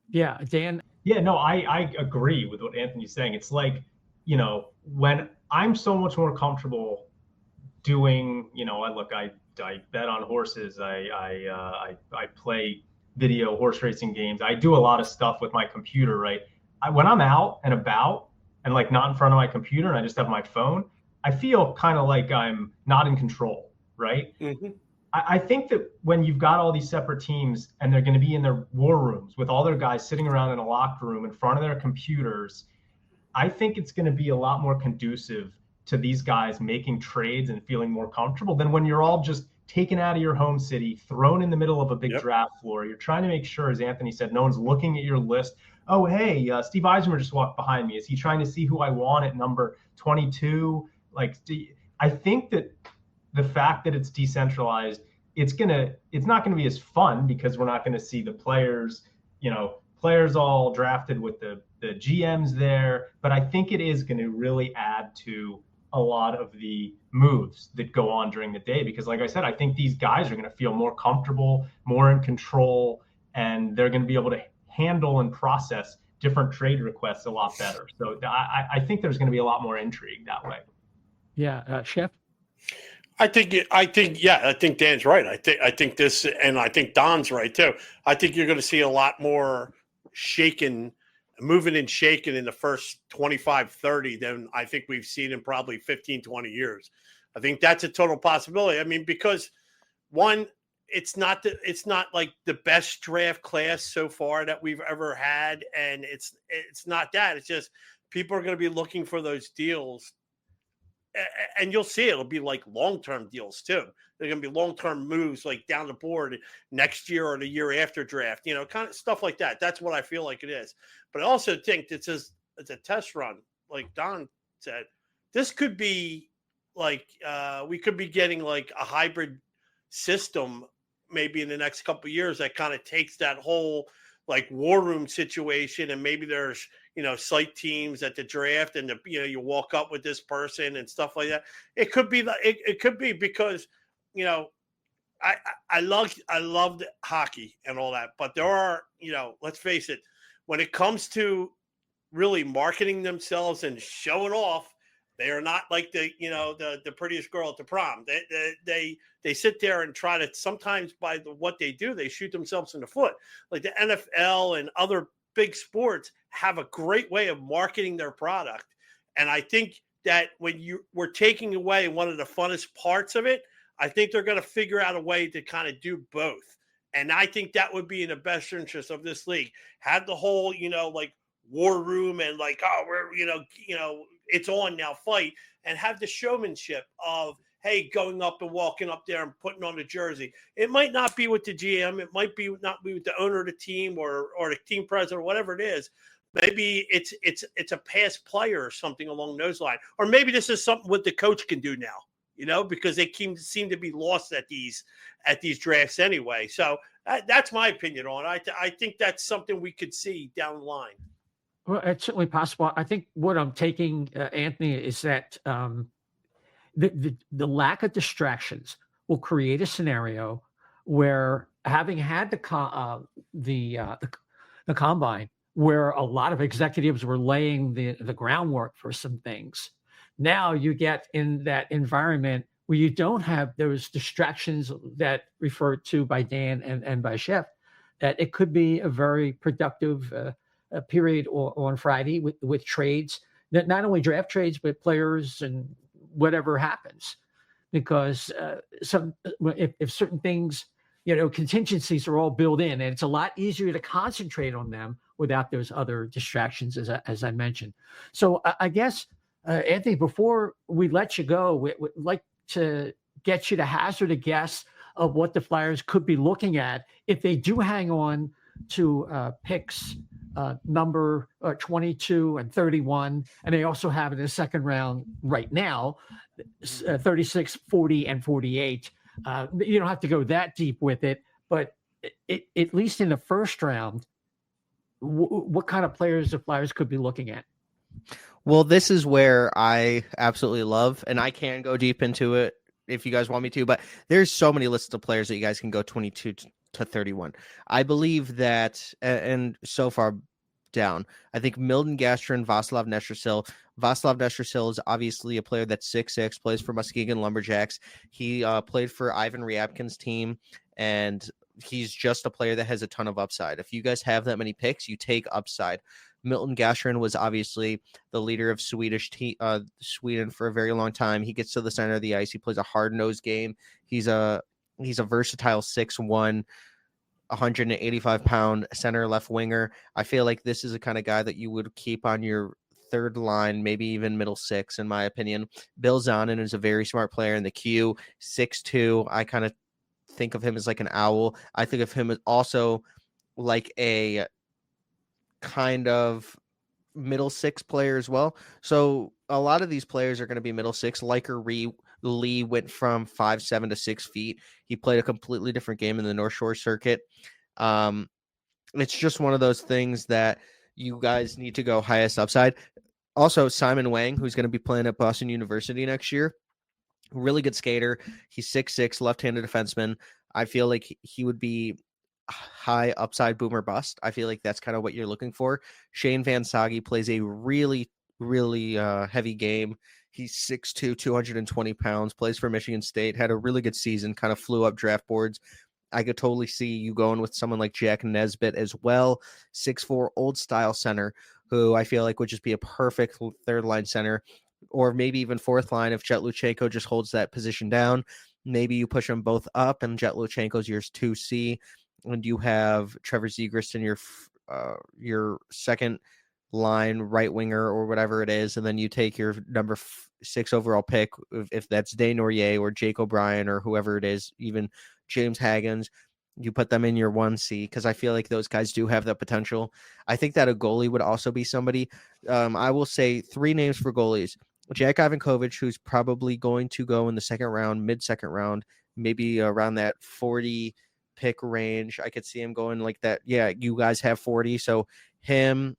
Yeah, Dan. Yeah, no, I agree with what Anthony's saying. It's like, when I'm so much more comfortable doing, I bet on horses. I play video horse racing games. I do a lot of stuff with my computer, right? When I'm out and about and not in front of my computer and I just have my phone, I feel kind of like I'm not in control, right? Mm-hmm. I think that when you've got all these separate teams and they're going to be in their war rooms with all their guys sitting around in a locker room in front of their computers, I think it's going to be a lot more conducive to these guys making trades and feeling more comfortable than when you're all just taken out of your home city, thrown in the middle of a big draft floor. You're trying to make sure, as Anthony said, no one's looking at your list. Oh, hey, Steve Eisner just walked behind me. Is he trying to see who I want at number 22? Like, I think that the fact that it's decentralized, it's not going to be as fun because we're not going to see the players, players all drafted with the GMs there. But I think it is going to really add to a lot of the moves that go on during the day, because like I said, I think these guys are going to feel more comfortable, more in control, and they're going to be able to handle and process different trade requests a lot better. So I think there's going to be a lot more intrigue that way. Yeah. Chef? I think Dan's right. I think this, and I think Don's right too. I think you're going to see a lot more moving and shaking in the first 25, 30 than I think we've seen in probably 15, 20 years. I think that's a total possibility. I mean, because one, it's not like the best draft class so far that we've ever had. And it's not that. It's just people are going to be looking for those deals. And you'll see it'll be like long-term deals too. They're going to be long-term moves like down the board next year or the year after draft, kind of stuff like that. That's what I feel like it is. But I also think it's a test run. Like Don said, this could be like we could be getting like a hybrid system maybe in the next couple of years that kind of takes that whole like war room situation, and maybe there's site teams at the draft, and you walk up with this person and stuff like that. It could be it could be because I loved hockey and all that, but there are let's face it, when it comes to really marketing themselves and showing off, they are not like the prettiest girl at the prom. They sit there and try to, sometimes by what they do, they shoot themselves in the foot. Like the NFL and other big sports have a great way of marketing their product. And I think that when we're taking away one of the funnest parts of it, I think they're going to figure out a way to kind of do both. And I think that would be in the best interest of this league. Have the whole, like war room and like, oh, we're, it's on now fight, and have the showmanship of, hey, going up and walking up there and putting on the jersey. It might not be with the GM. It might be not be with the owner of the team or the team president or whatever it is. Maybe it's a past player or something along those lines. Or maybe this is something what the coach can do now, because they seem to be lost at these drafts anyway. So that's my opinion on it. I think that's something we could see down the line. Well, it's certainly possible. I think what I'm taking, Anthony, is that the lack of distractions will create a scenario where, having had the combine, where a lot of executives were laying the groundwork for some things, now you get in that environment where you don't have those distractions that referred to by Dan and by Chef, that it could be a very productive period on Friday with trades, that not only draft trades, but players and whatever happens, because if certain things, contingencies are all built in, and it's a lot easier to concentrate on them without those other distractions, as I mentioned. So I guess, Anthony, before we let you go, we'd like to get you to hazard a guess of what the Flyers could be looking at if they do hang on to picks number 22 and 31, and they also have in the second round right now 36, 40, and 48. You don't have to go that deep with it, but at least in the first round, what kind of players the Flyers could be looking at? Well, this is where I absolutely love, and I can go deep into it if you guys want me to, but there's so many lists of players that you guys can go 22 to 31. I believe that, and so far down, I think Milton Gastrin, Václav Nestrasil. Václav Nestrasil is obviously a player that's 6'6", plays for Muskegon Lumberjacks. He played for Ivan Ryabkin's team, and he's just a player that has a ton of upside. If you guys have that many picks, you take upside. Milton Gastrin was obviously the leader of Sweden for a very long time. He gets to the center of the ice. He plays a hard-nosed game. He's a He's a versatile 6'1", 185-pound center left winger. I feel like this is the kind of guy that you would keep on your third line, maybe even middle six, in my opinion. Bill Zonin is a very smart player in the queue, 6'2". I kind of think of him as like an owl. I think of him as also like a kind of middle six player as well. So a lot of these players are going to be middle six. Liker Lee went from 5'7" to 6 feet. He played a completely different game in the North Shore circuit. It's just one of those things that you guys need to go highest upside. Also, Simon Wang, who's going to be playing at Boston University next year, really good skater. He's 6'6", left-handed defenseman. I feel like he would be high upside boomer bust. I feel like that's kind of what you're looking for. Shane Van Sage plays a really, really heavy game. He's 6'2", 220 pounds, plays for Michigan State, had a really good season, kind of flew up draft boards. I could totally see you going with someone like Jack Nesbitt as well, 6'4", old style center, who I feel like would just be a perfect third line center, or maybe even fourth line if Jet Luchenko just holds that position down. Maybe you push them both up, and Jet Luchenko's your 2C, and you have Trevor Zegras in your second line right winger or whatever it is, and then you take your number 6 overall pick, if that's Desnoyers or Jake O'Brien or whoever it is, even James Haggins, you put them in your 1C, because I feel like those guys do have that potential. I think that a goalie would also be somebody. I will say 3 names for goalies. Jack Ivankovich, who's probably going to go in the second round, mid-second round, maybe around that 40 pick range. I could see him going like that. Yeah, you guys have 40. So him,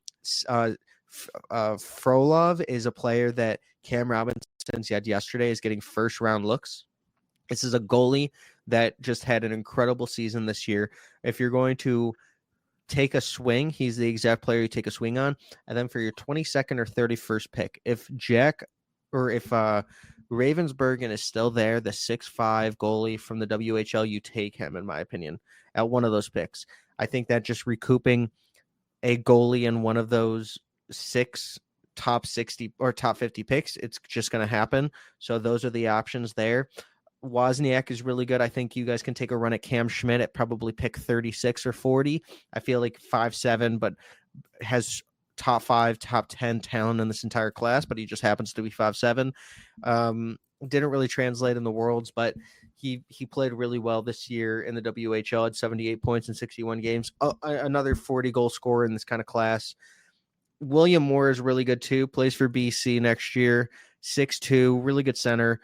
Frolov is a player that Cam Robinson said yesterday is getting first round looks. This is a goalie that just had an incredible season this year. If you're going to take a swing, he's the exact player you take a swing on. And then for your 22nd or 31st pick, if Ravensbergen is still there, the 6'5" goalie from the WHL, you take him, in my opinion, at one of those picks. I think that just recouping a goalie in one of those 6 top 60 or top 50 picks, it's just going to happen. So those are the options there. Wozniak is really good. I think you guys can take a run at Cam Schmidt at probably pick 36 or 40. I feel like 5'7", but has top 5, top 10 talent in this entire class, but he just happens to be 5'7". Didn't really translate in the Worlds, but he played really well this year in the WHL, had 78 points in 61 games. Another 40 goal scorer in this kind of class. William Moore is really good too. Plays for BC next year. 6'2", really good center.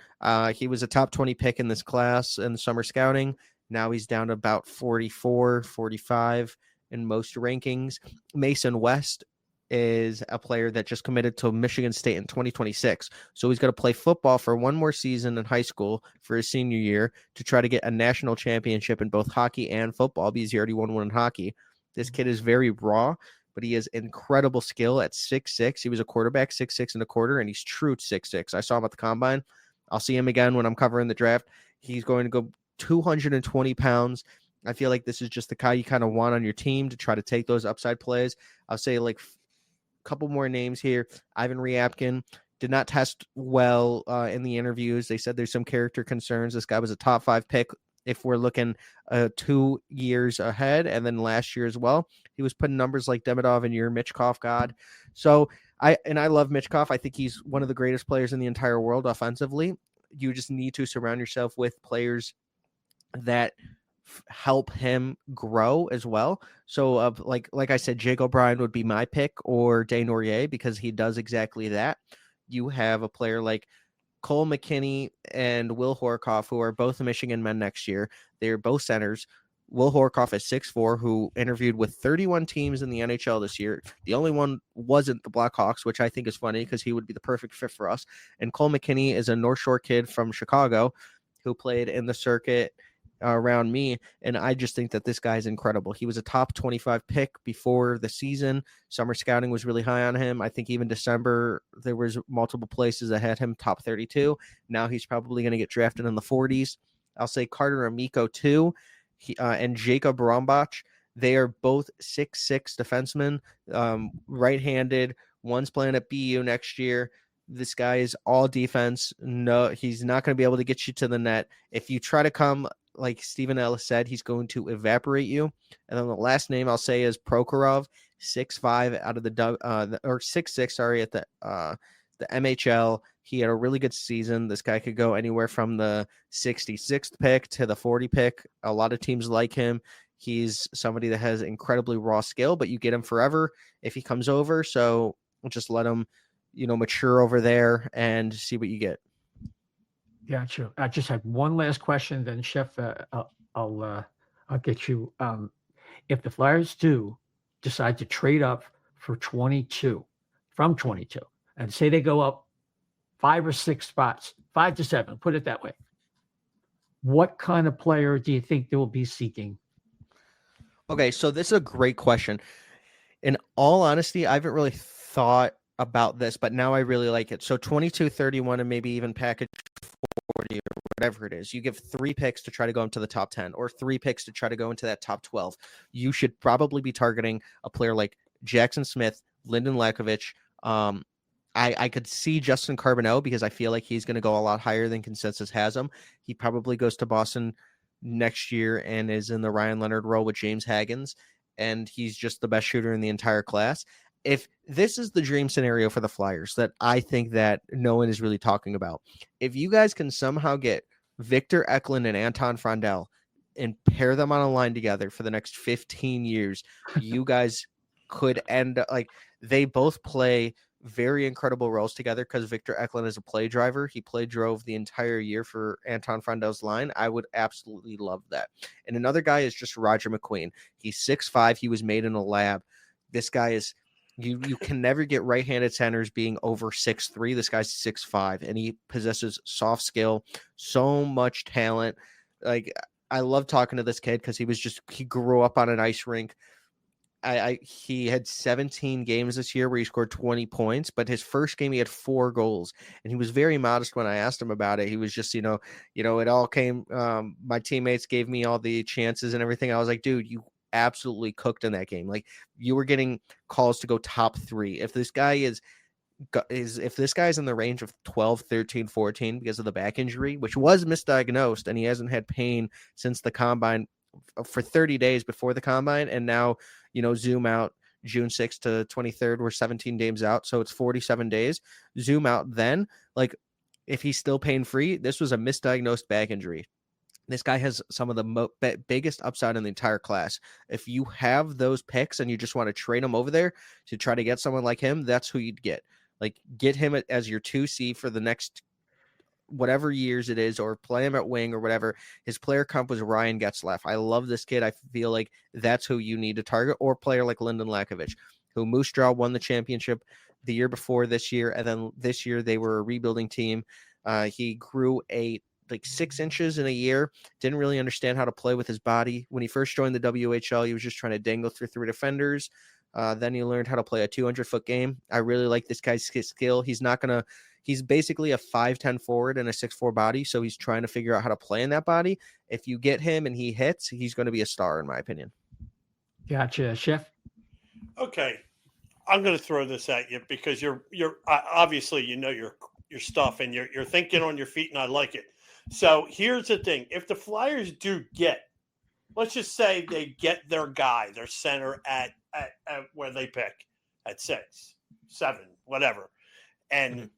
He was a top 20 pick in this class in summer scouting. Now he's down to about 44, 45 in most rankings. Mason West is a player that just committed to Michigan State in 2026. So he's going to play football for one more season in high school for his senior year to try to get a national championship in both hockey and football, because he already won one in hockey. This kid is very raw, but he has incredible skill at 6'6". He was a quarterback, 6'6 and a quarter, and he's true 6'6". I saw him at the combine. I'll see him again when I'm covering the draft. He's going to go 220 pounds. I feel like this is just the guy you kind of want on your team to try to take those upside plays. I'll say like a couple more names here. Ivan Ryabkin did not test well in the interviews. They said there's some character concerns. This guy was a top 5 pick if we're looking 2 years ahead, and then last year as well. He was putting numbers like Demidov and your Michkov god. So I love Michkov. I think he's one of the greatest players in the entire world offensively. You just need to surround yourself with players that help him grow as well. So like I said, Jake O'Brien would be my pick, or Desnoyers, because he does exactly that. You have a player like Cole McKinney and Will Horkoff, who are both Michigan men next year. They're both centers. Will Horkoff is 6'4", who interviewed with 31 teams in the NHL this year. The only one wasn't the Blackhawks, which I think is funny because he would be the perfect fit for us. And Cole McKinney is a North Shore kid from Chicago who played in the circuit around me, and I just think that this guy is incredible. He was a top 25 pick before the season. Summer scouting was really high on him. I think even December there was multiple places that had him top 32. Now he's probably going to get drafted in the 40s. I'll say Carter Amico too, and Jacob Rombach. They are both 6'6" defensemen, right-handed. One's playing at BU next year. This guy is all defense. No, he's not going to be able to get you to the net. If you try to come like Stephen Ellis said, he's going to evaporate you. And then the last name I'll say is Prokhorov, 6'5" out of the or 6'6", sorry, at the MHL. He had a really good season. This guy could go anywhere from the 66th pick to the 40 pick. A lot of teams like him. He's somebody that has incredibly raw skill, but you get him forever if he comes over. So just let him, mature over there and see what you get. Gotcha. I just have one last question, then Chef, I'll get you. If the Flyers do decide to trade up for 22, from 22, and say they go up 5 or 6 spots, 5 to 7, put it that way, what kind of player do you think they will be seeking? Okay, so this is a great question. In all honesty, I haven't really thought about this, but now I really like it. So 22, 31, and maybe even package 40 or whatever it is. You give 3 picks to try to go into the top 10 or 3 picks to try to go into that top 12. You should probably be targeting a player like Jackson Smith, Lyndon Lakovich. I could see Justin Carbonell because I feel like he's going to go a lot higher than consensus has him. He probably goes to Boston next year and is in the Ryan Leonard role with James Haggins, and he's just the best shooter in the entire class. If this is the dream scenario for the Flyers that I think that no one is really talking about, if you guys can somehow get Victor Eklund and Anton Frondell and pair them on a line together for the next 15 years, you guys could end up like they both play very incredible roles together because Victor Eklund is a play driver. He drove the entire year for Anton Frondell's line. I would absolutely love that. And another guy is just Roger McQueen. He's 6'5". He was made in a lab. This guy is you can never get right-handed centers being over 6'3". This guy's 6'5", and he possesses soft skill, so much talent. Like I love talking to this kid because he grew up on an ice rink. He had 17 games this year where he scored 20 points, but his first game he had 4 goals, and he was very modest when I asked him about it. He was just, it all came. My teammates gave me all the chances and everything. I was like, dude, you absolutely cooked in that game. Like you were getting calls to go top 3. If this guy is in the range of 12, 13, 14 because of the back injury, which was misdiagnosed, and he hasn't had pain since the combine for 30 days before the combine, and now zoom out June 6th to 23rd, we're 17 games out, so it's 47 days. Zoom out then, like if he's still pain free, this was a misdiagnosed back injury. This guy has some of the biggest upside in the entire class. If you have those picks and you just want to trade him over there to try to get someone like him, that's who you'd get. Like get him as your 2C for the next whatever years it is, or play him at wing or whatever. His player comp was Ryan Getzlaff. I love this kid. I feel like that's who you need to target, or a player like Lyndon Lakovich, who Moose Jaw won the championship the year before this year. And then this year they were a rebuilding team. He grew 6 inches in a year. Didn't really understand how to play with his body. When he first joined the WHL, he was just trying to dangle through 3 defenders. Then he learned how to play a 200-foot game. I really like this guy's skill. He's basically a 5'10" forward and a 6'4" body, so he's trying to figure out how to play in that body. If you get him and he hits, he's going to be a star, in my opinion. Gotcha, Chef. Okay, I'm going to throw this at you because you're obviously your stuff and you're thinking on your feet, and I like it. So here's the thing: if the Flyers do get, let's just say they get their guy, their center at where they pick at 6, 7, whatever, and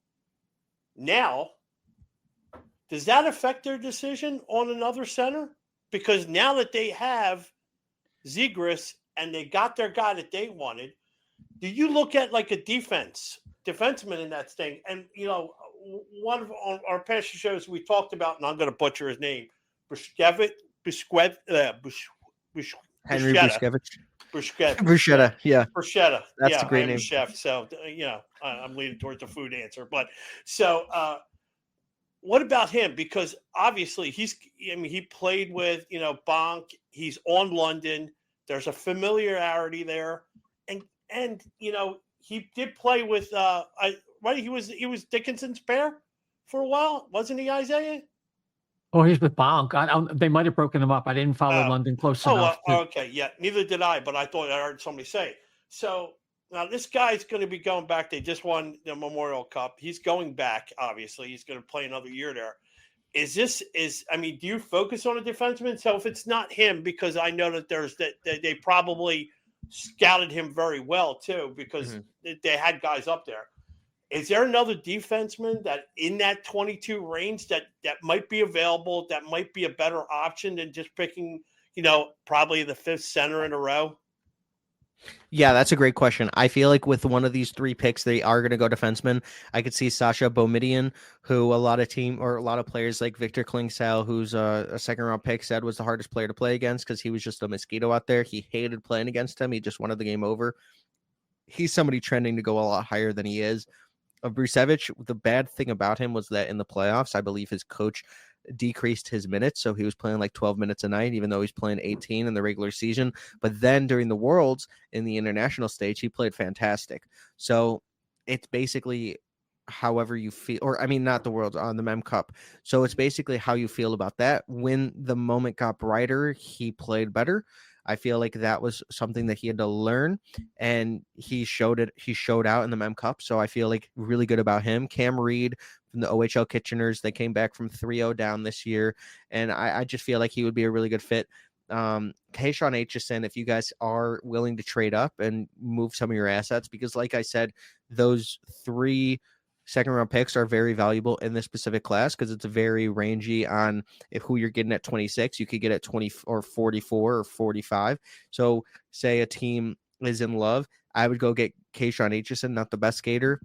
now, does that affect their decision on another center? Because now that they have Zegras and they got their guy that they wanted, do you look at like a defenseman in that thing? And, one of our past shows we talked about, and I'm going to butcher his name, Henry Bruschetta, yeah. Bruschetta. That's a great name. Chef. So, I'm leaning towards the food answer. But so what about him? Because obviously he played with, Bonk. He's on London. There's a familiarity there. And he did play with, right? He was Dickinson's pair for a while. Wasn't he, Isaiah? Oh, he's with Bonk. They might have broken him up. I didn't follow London close enough. Okay, yeah. Neither did I, but I thought I heard somebody say it. So now this guy's going to be going back. They just won the Memorial Cup. He's going back, obviously. He's going to play another year there. I mean, do you focus on a defenseman? So if it's not him, because I know that they probably scouted him very well too, because they had guys up there. Is there another defenseman that in that 22 range that might be available, that might be a better option than just picking, probably the fifth center in a row? Yeah, that's a great question. I feel like with one of these three picks, they are going to go defenseman. I could see Sasha Boumedienne, who a lot of players like Victor Klingsal, who's a second-round pick, said was the hardest player to play against because he was just a mosquito out there. He hated playing against him. He just wanted the game over. He's somebody trending to go a lot higher than he is. Brusevich, the bad thing about him was that in the playoffs, I believe his coach decreased his minutes, so he was playing like 12 minutes a night, even though he's playing 18 in the regular season. But then during the Worlds in the international stage, he played fantastic. So it's basically however you feel, or I mean, not the Worlds, on the Mem Cup. So it's basically how you feel about that. When the moment got brighter, he played better. I feel like that was something that he had to learn, and he showed it. He showed out in the Mem Cup, so I feel like really good about him. Cam Reed from the OHL Kitcheners, they came back from 3-0 down this year, and I just feel like he would be a really good fit. Kayshawn Aitchison, if you guys are willing to trade up and move some of your assets, because like I said, those three second-round picks are very valuable in this specific class because it's very rangy on who you're getting at 26. You could get at 20 or 44 or 45. So say a team is in love, I would go get Kayshawn Aitchison, not the best skater,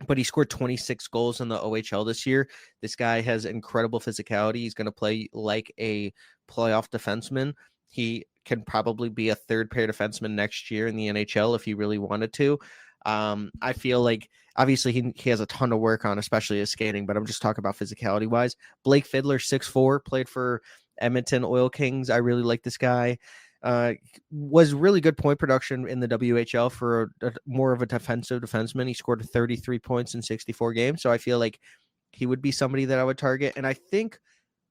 but he scored 26 goals in the OHL this year. This guy has incredible physicality. He's going to play like a playoff defenseman. He can probably be a third-pair defenseman next year in the NHL if he really wanted to. I feel like obviously he has a ton to work on, especially his skating, but I'm just talking about physicality wise. Blake Fiddler, 6'4", played for Edmonton Oil Kings. I really like this guy. Was really good point production in the WHL for more of a defensive defenseman. He scored 33 points in 64 games. So I feel like he would be somebody that I would target. And I think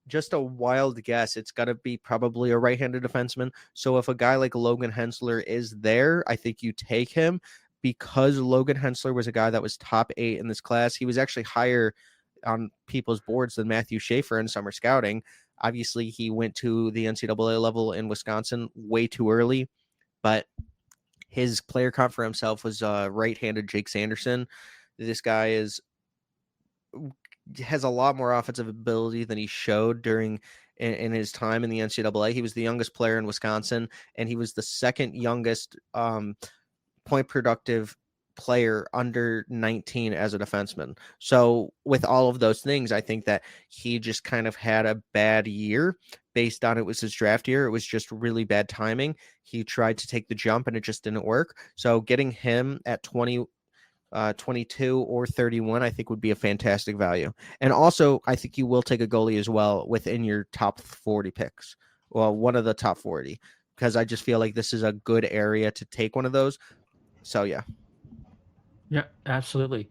just a wild guess, it's got to be probably a right-handed defenseman. So if a guy like Logan Hensler is there, I think you take him. Because Logan Hensler was a guy that was top 8 in this class. He was actually higher on people's boards than Matthew Schaefer in summer scouting. Obviously, he went to the NCAA level in Wisconsin way too early, but his player comp for himself was right-handed Jake Sanderson. This guy has a lot more offensive ability than he showed in his time in the NCAA. He was the youngest player in Wisconsin, and he was the second youngest point productive player under 19 as a defenseman. So with all of those things, I think that he just kind of had a bad year based on it was his draft year. It was just really bad timing. He tried to take the jump and it just didn't work. So getting him at 20, 22 or 31, I think would be a fantastic value. And also, I think you will take a goalie as well within your top 40 picks. Well, one of the top 40, because I just feel like this is a good area to take one of those. So, yeah. Yeah, absolutely.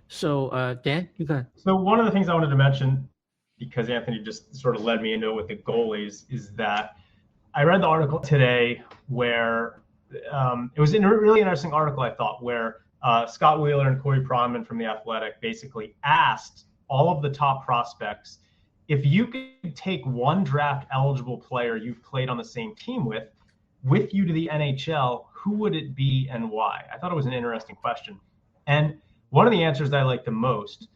So, Dan, you got. So one of the things I wanted to mention, because Anthony just sort of led me into it with the goalies, is that I read the article today where it was a really interesting article, I thought, where Scott Wheeler and Corey Pronman from The Athletic basically asked all of the top prospects, if you could take one draft eligible player you've played on the same team with you to the NHL, who would it be and why? I thought it was an interesting question. And one of the answers that I liked the most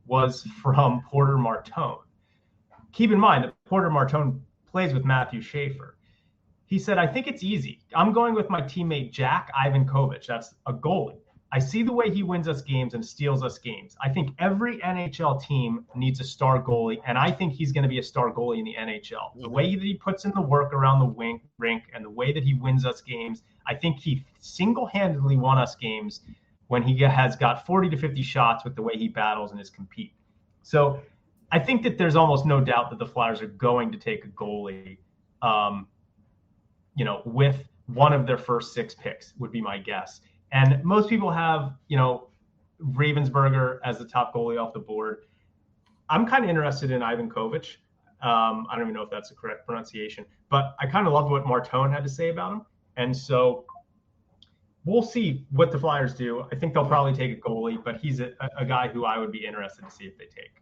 was from Porter Martone. Keep in mind that Porter Martone plays with Matthew Schaefer. He said, I think it's easy. I'm going with my teammate Jack Ivankovich. That's a goalie. I see the way he wins us games and steals us games. I think every NHL team needs a star goalie, and I think he's going to be a star goalie in the NHL. The way that he puts in the work around the rink and the way that he wins us games, I think he single-handedly won us games when he has got 40 to 50 shots with the way he battles and is compete. So I think that there's almost no doubt that the Flyers are going to take a goalie, with one of their first 6 picks would be my guess. And most people have, Ravensburger as the top goalie off the board. I'm kind of interested in Ivankovich. I don't even know if that's the correct pronunciation, but I kind of loved what Martone had to say about him. And so we'll see what the Flyers do. I think they'll probably take a goalie, but he's a guy who I would be interested to see if they take.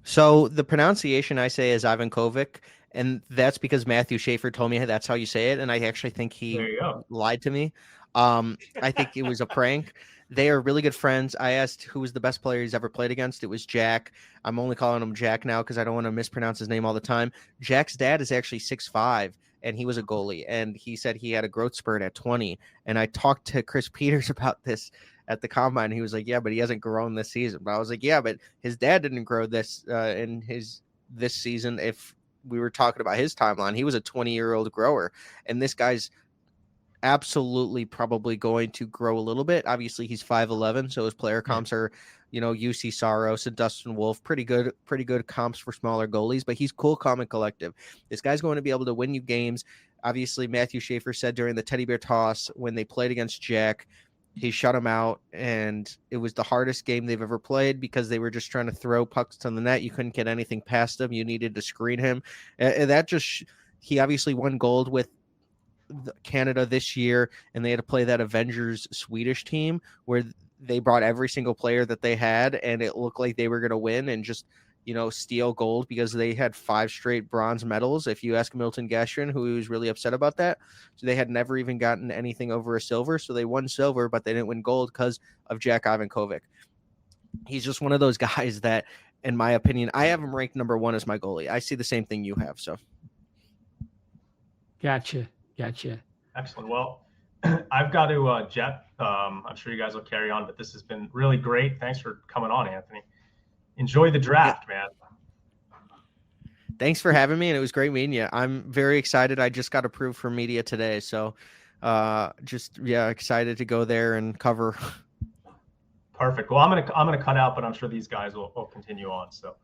So the pronunciation I say is Ivankovic, and that's because Matthew Schaefer told me that's how you say it, and I actually think he There you go. lied to me. I think it was a prank. They are really good friends. I asked who was the best player he's ever played against. It was Jack. I'm only calling him Jack now because I don't want to mispronounce his name all the time. Jack's dad is actually 6'5", and he was a goalie, and he said he had a growth spurt at 20. And I talked to Chris Peters about this at the combine. He was like, yeah, but he hasn't grown this season. But I was like, yeah, but his dad didn't grow this in this season. If we were talking about his timeline, he was a 20-year-old grower, and this guy's absolutely probably going to grow a little bit. Obviously, he's 5'11", so his player comps are, UC Saros and Dustin Wolf, pretty good comps for smaller goalies, but he's cool, calm, and collective. This guy's going to be able to win you games. Obviously, Matthew Schaefer said during the teddy bear toss when they played against Jack, he shut him out, and it was the hardest game they've ever played because they were just trying to throw pucks to the net. You couldn't get anything past him. You needed to screen him. And that just, he obviously won gold with Canada this year, and they had to play that Avengers Swedish team where they brought every single player that they had, and it looked like they were going to win and just, steal gold because they had 5 straight bronze medals. If you ask Milton Gastrin, who was really upset about that, so they had never even gotten anything over a silver. So they won silver, but they didn't win gold because of Jack Ivankovic. He's just one of those guys that, in my opinion, I have him ranked number 1 as my goalie. I see the same thing you have. So, Gotcha. Excellent. Well, I've got to jet. I'm sure you guys will carry on, but this has been really great. Thanks for coming on, Anthony. Enjoy the draft, man. Thanks for having me, and it was great meeting you. I'm very excited. I just got approved for media today, so excited to go there and cover. Perfect. Well, I'm gonna cut out, but I'm sure these guys will continue on. So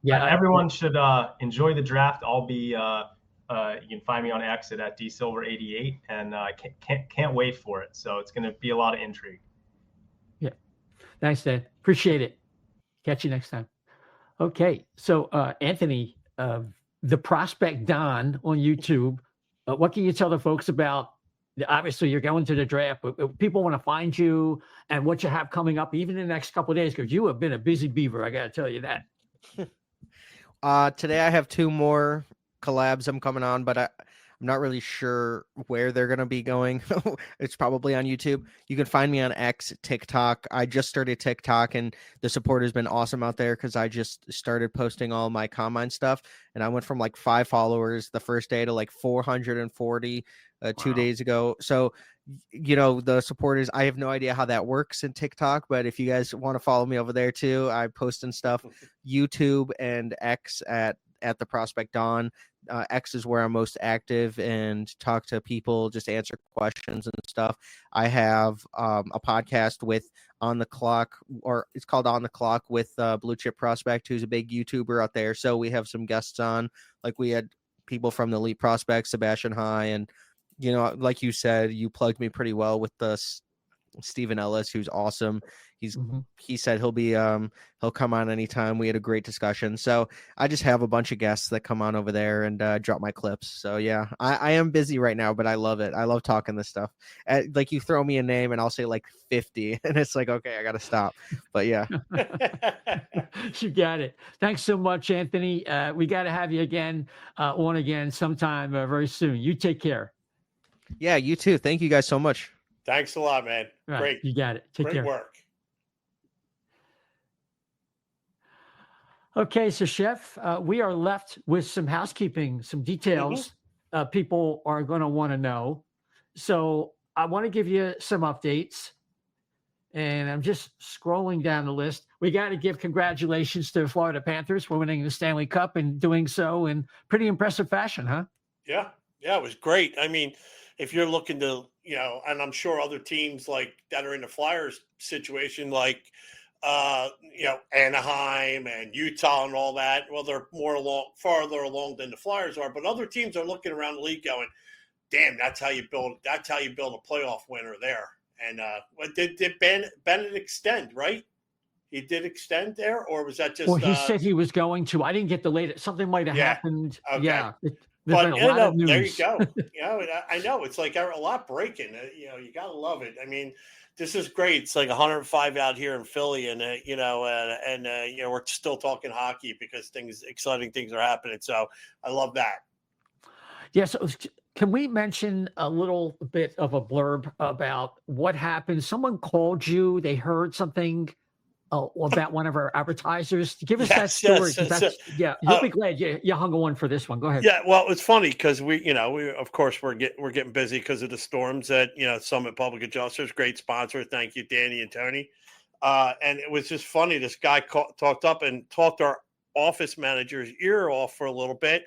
everyone should enjoy the draft. I'll be you can find me on X at dsilver88, and I can't wait for it. So it's gonna be a lot of intrigue. Yeah. Thanks, Dan. Appreciate it. Catch you next time. Okay. So, Anthony, the Prospect Don on YouTube, what can you tell the folks about? Obviously, you're going to the draft, but people want to find you and what you have coming up, even in the next couple of days, because you have been a busy beaver. I got to tell you that. Today I have 2 more collabs I'm coming on, but I'm not really sure where they're going to be going. It's probably on YouTube. You can find me on X, TikTok. I just started TikTok, and the support has been awesome out there because I just started posting all my combine stuff, and I went from like 5 followers the first day to like 440 2 days ago. So, the supporters, I have no idea how that works in TikTok, but if you guys want to follow me over there too, I post and stuff. YouTube and X at the Prospect Dawn. X is where I'm most active and talk to people, just answer questions and stuff. I have a podcast with On the Clock, or it's called On the Clock, with Blue Chip Prospect, who's a big YouTuber out there. So we have some guests on, like we had people from the Elite Prospects, Sebastian High, and like you said, you plugged me pretty well with the Stephen Ellis, who's awesome. He said he'll come on anytime. We had a great discussion. So I just have a bunch of guests that come on over there and drop my clips. So yeah, I am busy right now, but I love it. I love talking this stuff. Like, you throw me a name and I'll say like 50 and it's like, okay, I got to stop. But yeah. You got it. Thanks so much, Anthony. We got to have you on again sometime very soon. You take care. Yeah, you too. Thank you guys so much. Thanks a lot, man. Right, Great. you got it. Take care. Great work. Okay, so Chef, we are left with some housekeeping, some details people are going to want to know. So I want to give you some updates, and I'm just scrolling down the list. We got to give congratulations to the Florida Panthers for winning the Stanley Cup and doing so in pretty impressive fashion, huh? Yeah, it was great. I mean, if you're looking to, and I'm sure other teams like that are in the Flyers situation, like, Anaheim and Utah and all that, well, they're farther along than the Flyers are, but other teams are looking around the league going, damn, that's how you build a playoff winner there. And did Bennett extend, right? He did extend there, or was that just? Well, he said he was going to. I didn't get the latest. Something might have happened. Okay. Yeah. But there you go. I know it's like a lot breaking. You gotta love it. I mean, This is great. It's like 105 out here in Philly, and we're still talking hockey because exciting things are happening. So I love that. Yes. Can we mention a little bit of a blurb about what happened? Someone called you. They heard something about one of our advertisers. Give us that story. You'll be glad you hung on for this one. Go ahead. Yeah, well, it's funny because we of course we're getting busy because of the storms at Summit Public Adjusters, great sponsor. Thank you, Danny and Tony. And it was just funny. This guy talked up and talked our office manager's ear off for a little bit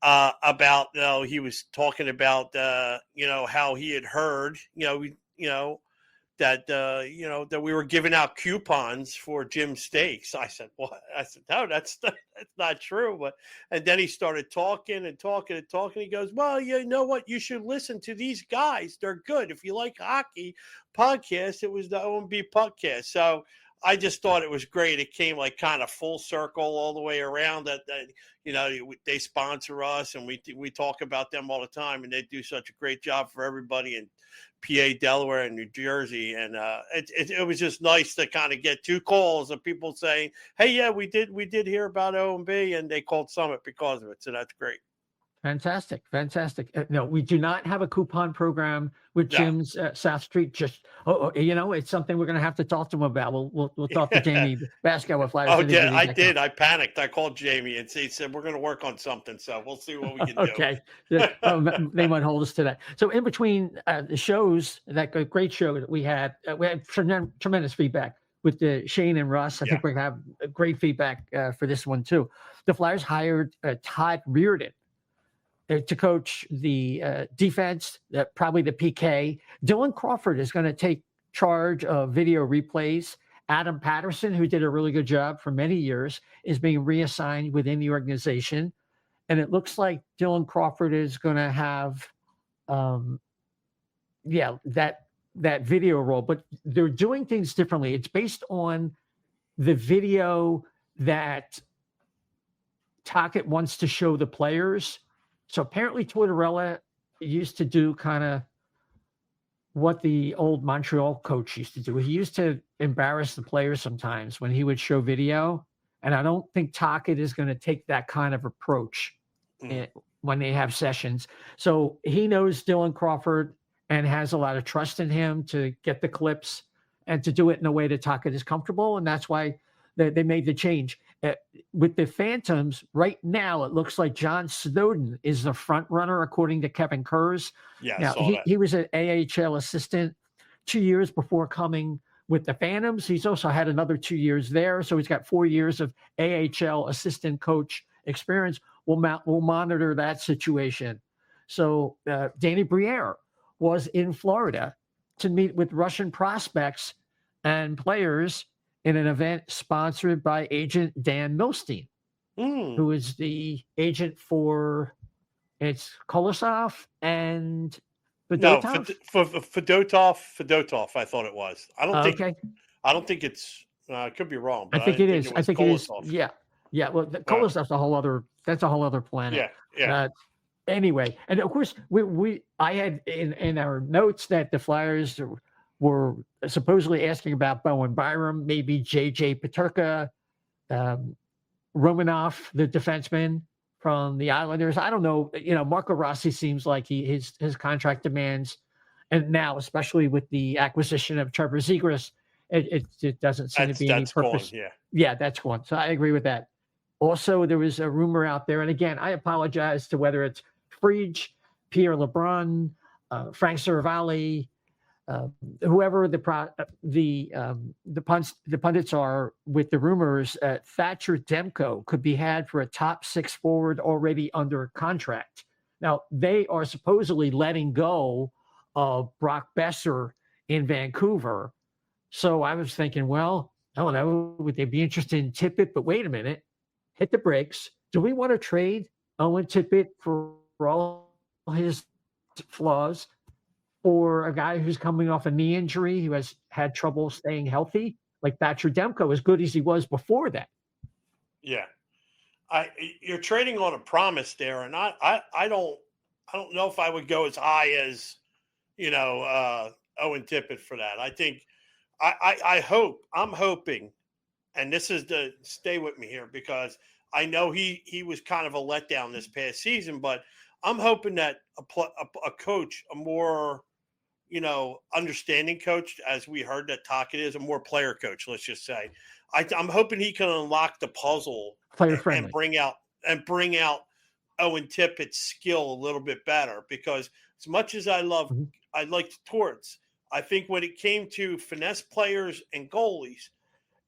about he was talking about how he had heard that we were giving out coupons for gym steaks. I said, what? I said, no, that's not true. And then he started talking and talking and talking. He goes, well, you know what? You should listen to these guys. They're good. If you like hockey podcast, it was the O&B Puckcast. So I just thought it was great. It came like kind of full circle all the way around that they sponsor us and we talk about them all the time, and they do such a great job for everybody in PA, Delaware, and New Jersey. And it was just nice to kind of get two calls of people saying, hey, yeah, we did hear about O&B, and they called Summit because of it. So that's great. Fantastic. No, we do not have a coupon program with Jim's South Street. Just it's something we're going to have to talk to him about. We'll talk to Jamie Basco with Flyers. Oh, yeah, I did. I panicked. I called Jamie and he said we're going to work on something. So we'll see what we can do. Okay, they might hold us to that. So in between the shows, that great show that we had tremendous feedback with the Shane and Russ. I think we have great feedback for this one too. The Flyers hired Todd Reardon to coach the defense, probably the PK. Dylan Crawford is going to take charge of video replays. Adam Patterson, who did a really good job for many years, is being reassigned within the organization. And it looks like Dylan Crawford is going to have, that video role. But they're doing things differently. It's based on the video that Tocchet wants to show the players. So apparently Tortorella used to do kind of what the old Montreal coach used to do. He used to embarrass the players sometimes when he would show video. And I don't think Tocchet is going to take that kind of approach when they have sessions. So he knows Dylan Crawford and has a lot of trust in him to get the clips and to do it in a way that Tocchet is comfortable. And that's why they made the change. With the Phantoms, right now, it looks like John Snowden is the front runner, according to Kevin Kurz. Yeah, now, he was an AHL assistant 2 years before coming with the Phantoms. He's also had another 2 years there. So he's got 4 years of AHL assistant coach experience. We'll monitor that situation. So Danny Briere was in Florida to meet with Russian prospects and players in an event sponsored by agent Dan Milstein, who is the agent for Kolosov and Fedotov. No, Fedotov. I thought it was. I don't think it's. I could be wrong, but I think it is. I think it is. Kolosov. Yeah. Well, Kolosov's a whole other. That's a whole other planet. Yeah. Anyway, and of course, I had in our notes that the Flyers were supposedly asking about Bowen Byram, maybe JJ Peterka, Romanov, the defenseman from the Islanders. I don't know. Marco Rossi seems like his contract demands, and now especially with the acquisition of Trevor Zegras, it doesn't seem to be any purpose. Gone, that's one. So I agree with that. Also, there was a rumor out there, and again, I apologize to whether it's Friedge, Pierre LeBrun, Frank Saravalli, whoever the pundits are with the rumors, Thatcher Demko could be had for a top six forward already under contract. Now, they are supposedly letting go of Brock Besser in Vancouver. So I was thinking, well, I don't know, would they be interested in Tippett? But wait a minute, hit the brakes. Do we want to trade Owen Tippett for all his flaws, or a guy who's coming off a knee injury, who has had trouble staying healthy, like Thatcher Demko, as good as he was before that? Yeah, you're trading on a promise there, and I don't know if I would go as high as Owen Tippett for that. I think I'm hoping, and this is the stay with me here because I know he was kind of a letdown this past season, but I'm hoping that a coach, a more understanding coach, as we heard that Tockett is, a more player coach, let's just say. I'm hoping he can unlock the puzzle and bring out Owen Tippett's skill a little bit better, because as much as I liked Torts, I think when it came to finesse players and goalies,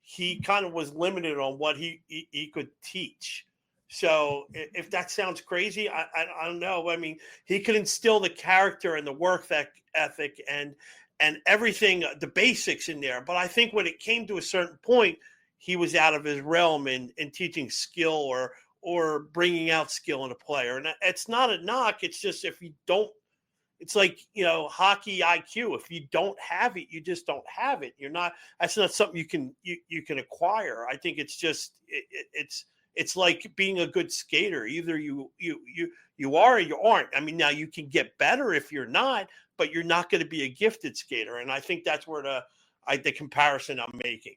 he kind of was limited on what he could teach. So if that sounds crazy, I don't know. I mean, he could instill the character and the work ethic and everything, the basics in there. But I think when it came to a certain point, he was out of his realm in teaching skill or bringing out skill in a player. And it's not a knock. It's just if you don't, it's like, hockey IQ. If you don't have it, you just don't have it. That's not something you can acquire. I think it's just, it's like being a good skater. Either you are or you aren't. I mean, now you can get better if you're not, but you're not going to be a gifted skater. And I think that's where the comparison I'm making.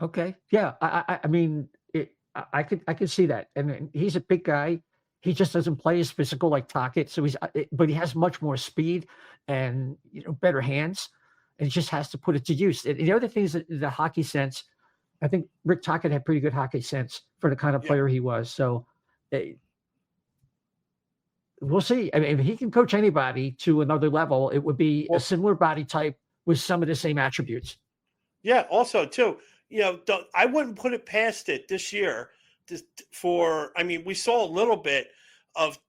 Okay. Yeah. I mean, I could see that. And he's a big guy. He just doesn't play as physical like Tockett. So but he has much more speed and, better hands, and he just has to put it to use. And the other thing is the hockey sense. I think Rick Tockett had pretty good hockey sense for the kind of player he was. So we'll see. I mean, if he can coach anybody to another level, it would be a similar body type with some of the same attributes. Yeah. Also, too, I wouldn't put it past it this year. We saw a little bit of,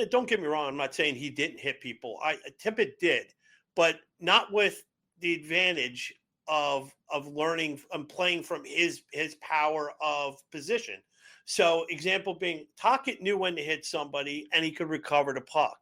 don't get me wrong, I'm not saying he didn't hit people. Tippett did, but not with the advantage of learning and playing from his power of position. So example being, Tockett knew when to hit somebody and he could recover the puck.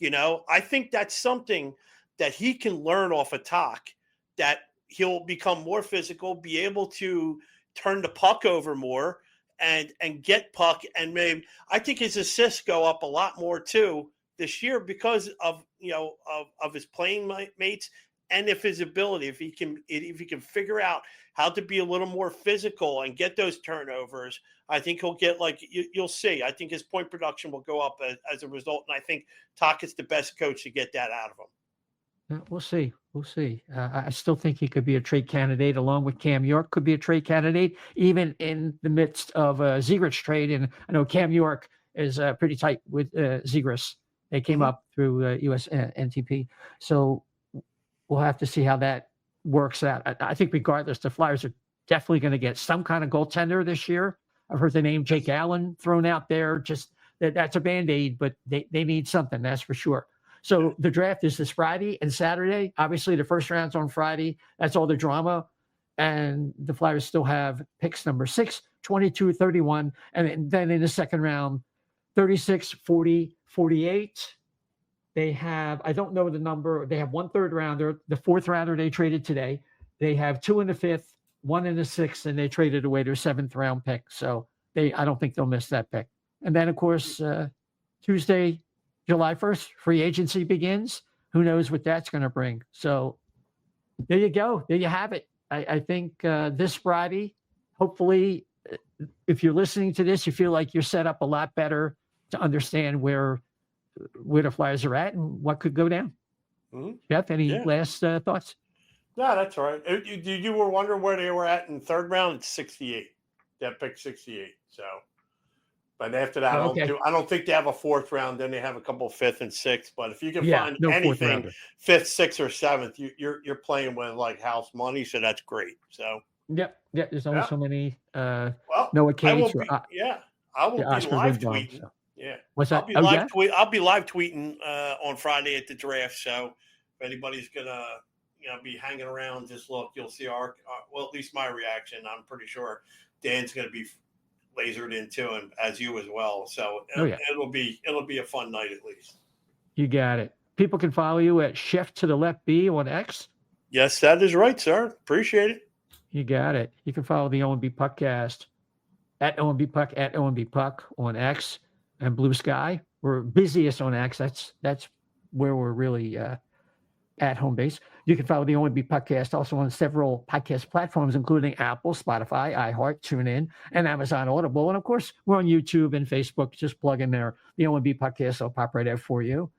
I think that's something that he can learn off a Tock, that he'll become more physical, be able to turn the puck over more and get puck. And maybe I think his assists go up a lot more too this year because of his playing mates and if his ability, if he can figure out how to be a little more physical and get those turnovers, I think he'll get, like you'll see. I think his point production will go up as a result, and I think Tockett's the best coach to get that out of him. Yeah, we'll see. We'll see. I still think he could be a trade candidate, along with Cam York could be a trade candidate, even in the midst of a Zegras trade. And I know Cam York is pretty tight with Zegras. They came up through US NTP. So we'll have to see how that works out. I think regardless, the Flyers are definitely going to get some kind of goaltender this year. I've heard the name Jake Allen thrown out there. Just that's a Band-Aid, but they need something, that's for sure. So the draft is this Friday and Saturday. Obviously, the first round's on Friday. That's all the drama. And the Flyers still have picks number 6, 22, 31. And then in the second round, 36, 40, 48. They have, I don't know the number. They have 1 third rounder. The 4th rounder they traded today. They have 2 in the 5th, 1 in the 6th, and they traded away their 7th round pick. So I don't think they'll miss that pick. And then, of course, Tuesday, July 1st, free agency begins. Who knows what that's going to bring? So there you go. There you have it. I think this Friday, hopefully, if you're listening to this, you feel like you're set up a lot better to understand where the Flyers are at and what could go down. Jeff, any last thoughts? No, that's all right. You were wondering where they were at in third round? It's 68. That pick 68. So. But after that, I don't think they have a 4th round. Then they have a couple of 5th and 6th. But if you can find anything 5th, 6th, or 7th, you're playing with like house money. So that's great. So there's only so many. Noah Cates. I will be live tweeting. So. Yeah, what's that? I'll be live tweeting on Friday at the draft. So if anybody's gonna be hanging around, just look. You'll see at least my reaction. I'm pretty sure Dan's gonna be lasered into him as you as well. So it'll be a fun night at least. You got it. People can follow you at Chef to the Left B on X. Yes, that is right, sir. Appreciate it. You got it. You can follow the O&B Puckcast at O&B Puck at O&B Puck on X and Blue Sky. We're busiest on X. That's where we're really at home base. You can follow the O&B Puckcast also on several podcast platforms, including Apple, Spotify, iHeart, TuneIn, and Amazon Audible. And of course, we're on YouTube and Facebook. Just plug in there the O&B Puckcast. I'll pop right out for you.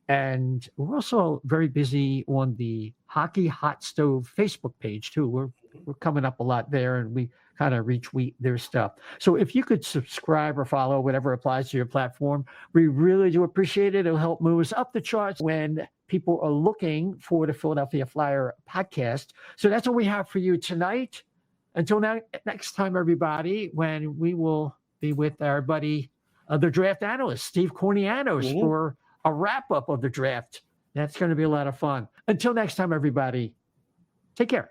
And we're also very busy on the Hockey Hot Stove Facebook page too. We're coming up a lot there, and we kind of retweet their stuff. So if you could subscribe or follow, whatever applies to your platform, we really do appreciate it. It'll help move us up the charts when people are looking for the Philadelphia Flyer podcast. So that's what we have for you tonight. Until next time, everybody, when we will be with our buddy, the draft analyst, Steve Cornianos, for a wrap-up of the draft. That's going to be a lot of fun. Until next time, everybody, take care.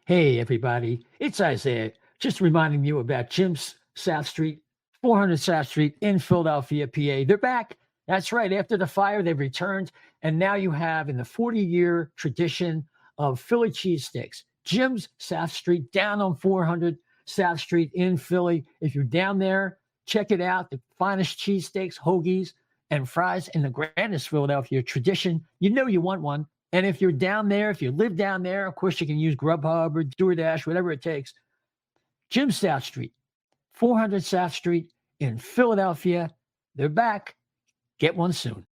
Hey, everybody, it's Isaiah, just reminding you about Jim's South Street, 400 South Street in Philadelphia, PA. They're back. That's right. After the fire, they've returned. And now you have, in the 40-year tradition of Philly cheesesteaks, Jim's South Street down on 400 South Street in Philly. If you're down there, check it out. The finest cheesesteaks, hoagies, and fries in the grandest Philadelphia tradition. You know you want one. And if you're down there, if you live down there, of course, you can use Grubhub or DoorDash, whatever it takes. Jim South Street, 400 South Street in Philadelphia. They're back. Get one soon.